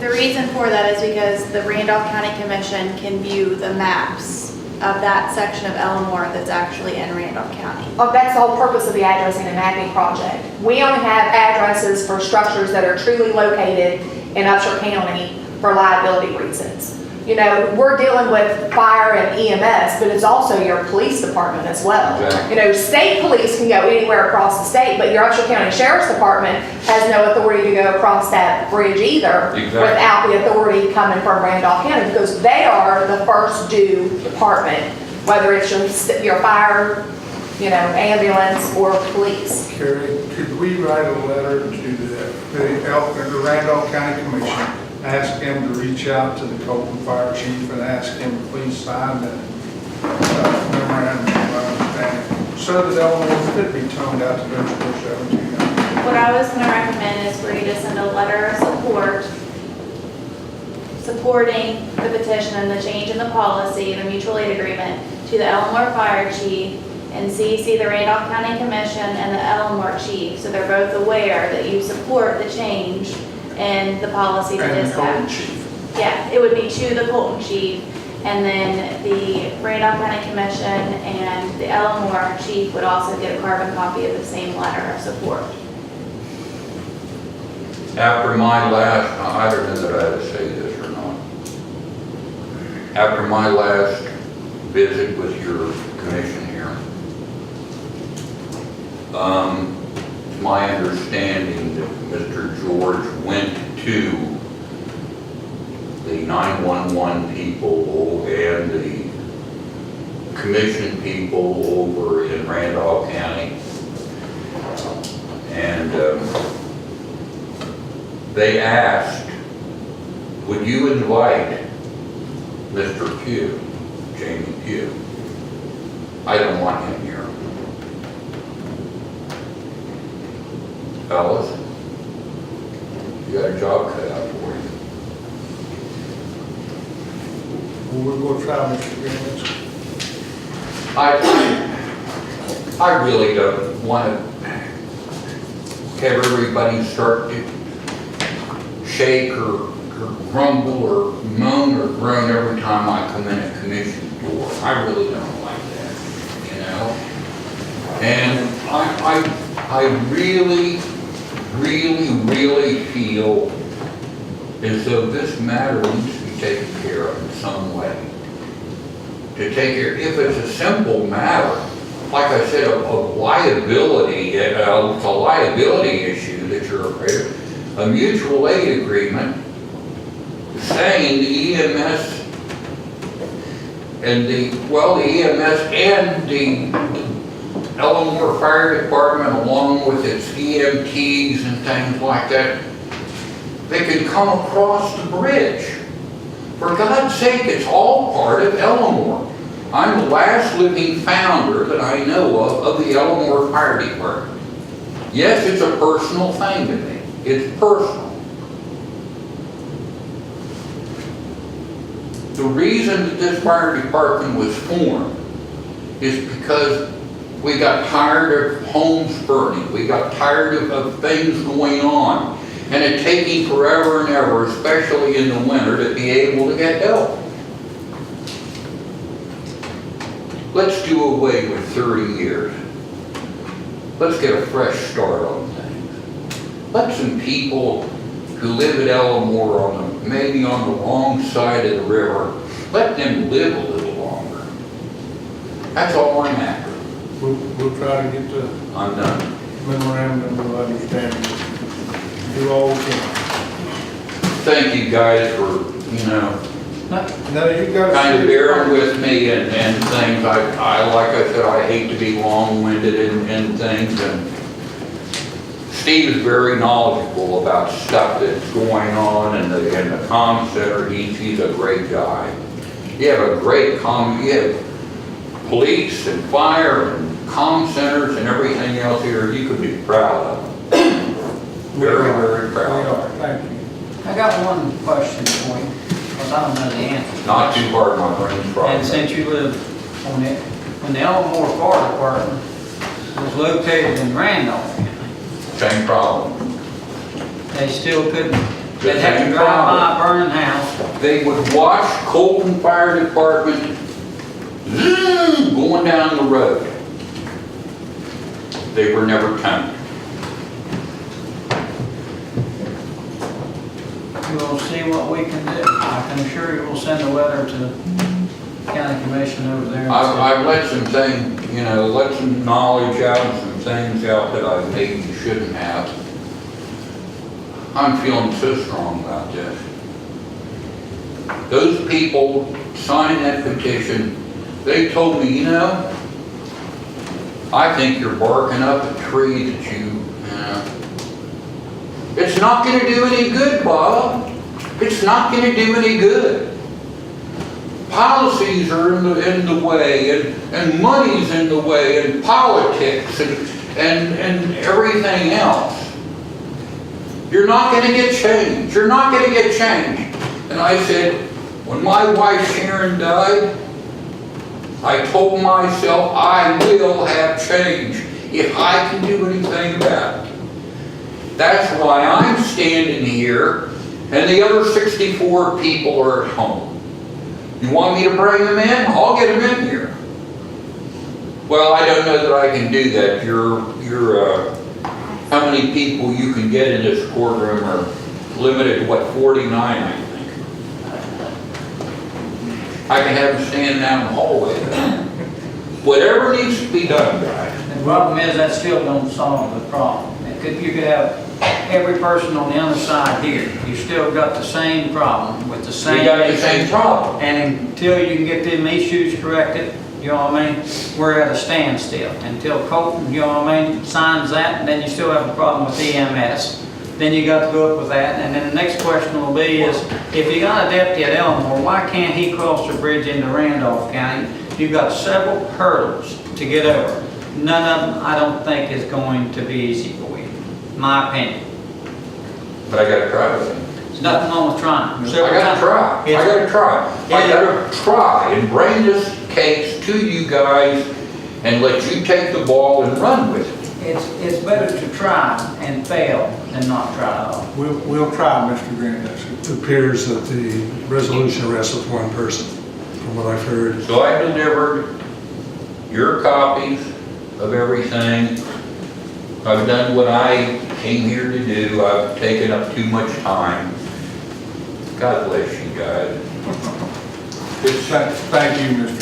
the reason for that is because the Randolph County Commission can view the maps of that section of Elmore that's actually in Randolph County. Oh, that's the whole purpose of the addressing and mapping project. We only have addresses for structures that are truly located in Upshur County for liability reasons. You know, we're dealing with fire and EMS, but it's also your police department as well. Exactly. You know, state police can go anywhere across the state, but your Upshur County Sheriff's Department has no authority to go across that bridge either Exactly. without the authority coming from Randolph County, because they are the first due department, whether it's your fire, you know, ambulance or police. Carrie, could we write a letter to the Randolph County Commission, ask him to reach out to the Colton Fire Chief and ask him to please sign that memorandum of understanding, so that Elmore could be toned out to those 472 numbers? What I was going to recommend is for you to send a letter of support, supporting the petition and the change in the policy, the mutual aid agreement, to the Elmore Fire Chief, and CC the Randolph County Commission and the Elmore Chief, so they're both aware that you support the change in the policy to And the Colton dispatch. Chief. Yeah, it would be to the Colton Chief, and then the Randolph County Commission and the Elmore Chief would also get a carbon copy of the same letter of support. After my last, I don't know that I had to say this or not. After my last visit with your commission here, it's my understanding that Mr. George went to the 911 people and the commission people over in Randolph County. And they asked, would you invite Mr. Pugh, Jamie Pugh? I don't want him here. Fellas, you got a job cut out for you. Well, we're going to try, Mr. Greenwich. I really don't want to have everybody start to shake or grumble or moan or groan every time I come in a commission door. I really don't like that, you know? And I really feel as though this matter needs to be taken care of in some way. To take care, if it's a simple matter, like I said, of liability, it's a liability issue that you're afraid of, a mutual aid agreement saying the EMS and the EMS and the Elmore Fire Department, along with its EMTs and things like that, they can come across the bridge. For God's sake, it's all part of Elmore. I'm the last living founder that I know of the Elmore Fire Department. Yes, it's a personal thing to me. It's personal. The reason that this fire department was formed is because we got tired of homes burning. We got tired of things going on. And it taking forever and ever, especially in the winter, to be able to get help. Let's do away with 30 years. Let's get a fresh start on things. Let some people who live at Elmore maybe on the wrong side of the river, let them live a little longer. That's all I'm after. We'll try to get to. I'm done. memorandum of understanding. Do all we can. Thank you guys for, No, you got to. kind of bearing with me and things. I, like I said, I hate to be long-winded in things, and Steve is very knowledgeable about stuff that's going on in the comm center. He's a great guy. You have a great you have police and fire and comm centers and everything else here you could be proud of. Very, very We proud. are, thank you. I got one question for you, because I don't know the answer. Not too hard, my brain's And probably. since you live on it, when the Elmore Fire Department was located in Randolph, Same problem. they still couldn't, The they'd have to same drive by problem. a burning house. They would watch Colton Fire Department zoom, going down the road. They were never towed. We'll see what we can do. I can assure you we'll send a letter to the county commission over there. and say- I've let some things, let some knowledge out, some things out that I maybe shouldn't have. I'm feeling so strong about this. Those people signed that petition, they told me, I think you're barking up a tree that it's not gonna do any good, Bob. It's not gonna do any good. Policies are in the way, and money's in the way, and politics, and everything else. You're not gonna get change. You're not gonna get change. And I said, when my wife Sharon died, I told myself I will have change if I can do anything about it. That's why I'm standing here, and the other 64 people are at home. You want me to bring them in? I'll get them in here. Well, I don't know that I can do that. How many people you can get in this courtroom are limited to 49, I think. I can have them stand down in the hallway. Whatever needs to be done, guys. The problem is that still don't solve the problem. You could have every person on the other side here. You still got the same problem with the same. We got the same problem. And until you can get them issues corrected, you know what I mean, we're at a standstill. Until Colton, you know what I mean, signs that, and then you still have a problem with EMS. Then you got to go up with that. And then the next question will be is, if you got a deputy at Elmore, why can't he cross the bridge into Randolph County? You've got several hurdles to get over. None of them, I don't think, is going to be easy for you, my opinion. But I gotta try with it. There's nothing wrong with trying. I gotta try. I gotta try and bring this case to you guys and let you take the ball and run with it. It's better to try and fail than not try at all. We'll try, Mr. Grandison. It appears that the resolution rests with one person, from what I've heard. So I delivered your copies of everything. I've done what I came here to do. I've taken up too much time. God bless you guys. Thank you, Mr.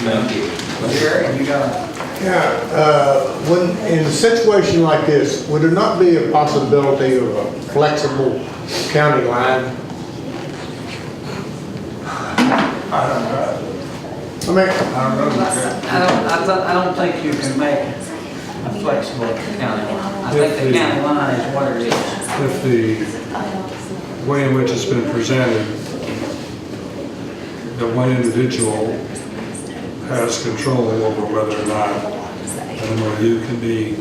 Thank you. Jerry, you got it. When, in a situation like this, would there not be a possibility of a flexible county line? I don't know. I mean, I don't know. I don't think you can make a flexible county line. I think the county line is what it is. If the way in which it's been presented, that one individual has control over whether or not an MOU can be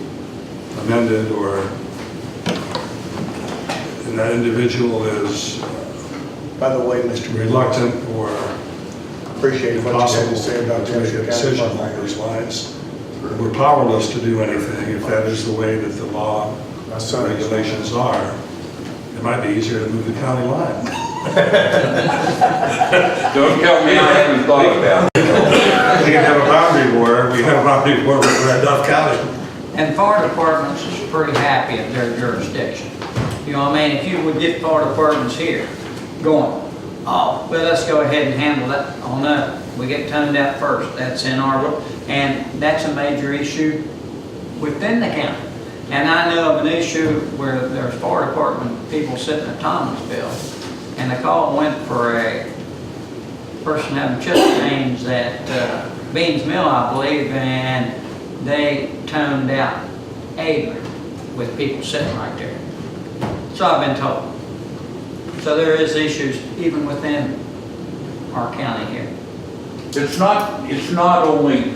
amended, or and that individual is by the way, Mr. reluctant or Appreciate what you had impossible to say about to make a decision along those lines. We're powerless to do anything if that is the way that the law and regulations are. It might be easier to move the county line. Don't tell me I haven't thought about it. We can have a boundary war. We have a boundary war with Randolph County. And fire departments is pretty happy at their jurisdiction. You know what I mean? If you would get fire departments here going, oh, well, let's go ahead and handle that. Oh, no, we get toned out first. That's in our, and that's a major issue within the county. And I know of an issue where there's fire department people sitting at Thomasville, and the call went for a person having chest pains at Beans Mill, I believe, and they toned out Avon with people sitting right there. So I've been told. So there is issues even within our county here. It's not only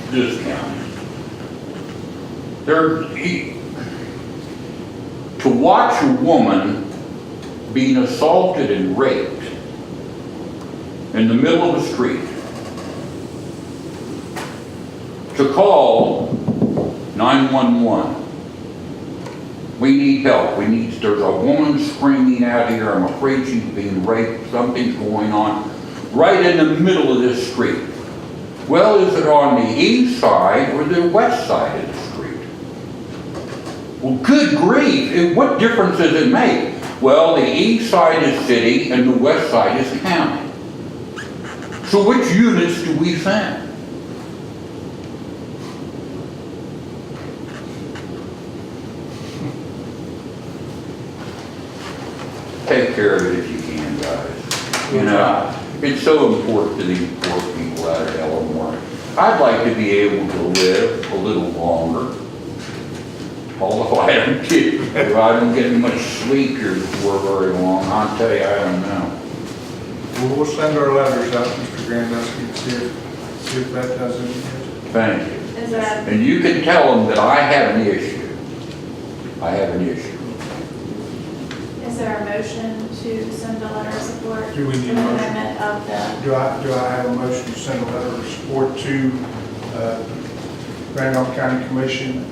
this county. To watch a woman being assaulted and raped in the middle of the street, to call 911. We need help. There's a woman screaming out here. I'm afraid she's being raped. Something's going on right in the middle of this street. Well, is it on the east side or the west side of the street? Well, good grief, what difference does it make? Well, the east side is city and the west side is county. So which units do we send? Take care of it if you can, guys. You know, it's so important to these poor people out of Illinois. I'd like to be able to live a little longer. Although I don't get much sleep here for very long. I'll tell you, I don't know. We'll send our letters out, Mr. Grandusky, to see if that does anything. Thank you. Is that, And you can tell them that I have an issue. I have an issue. is there a motion to send a letter of support? Do we need a to the motion? amendment of the, Do I have a motion to send a letter of support to Randolph County Commission,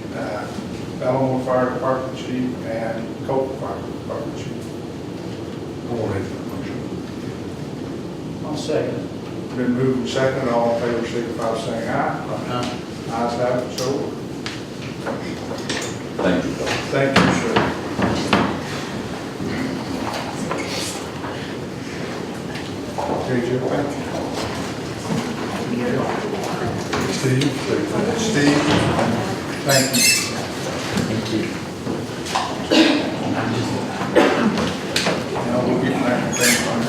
Alamo Fire Department Chief, and Colton Fire Department Chief? I will make that motion. I'll second. Been moved and seconded. All in favor, signify by saying aye. Ayes have it, so ordered. Thank you. Thank you, sir. Okay, Jim, thank you. Steve, thank you. Now we'll get back to things on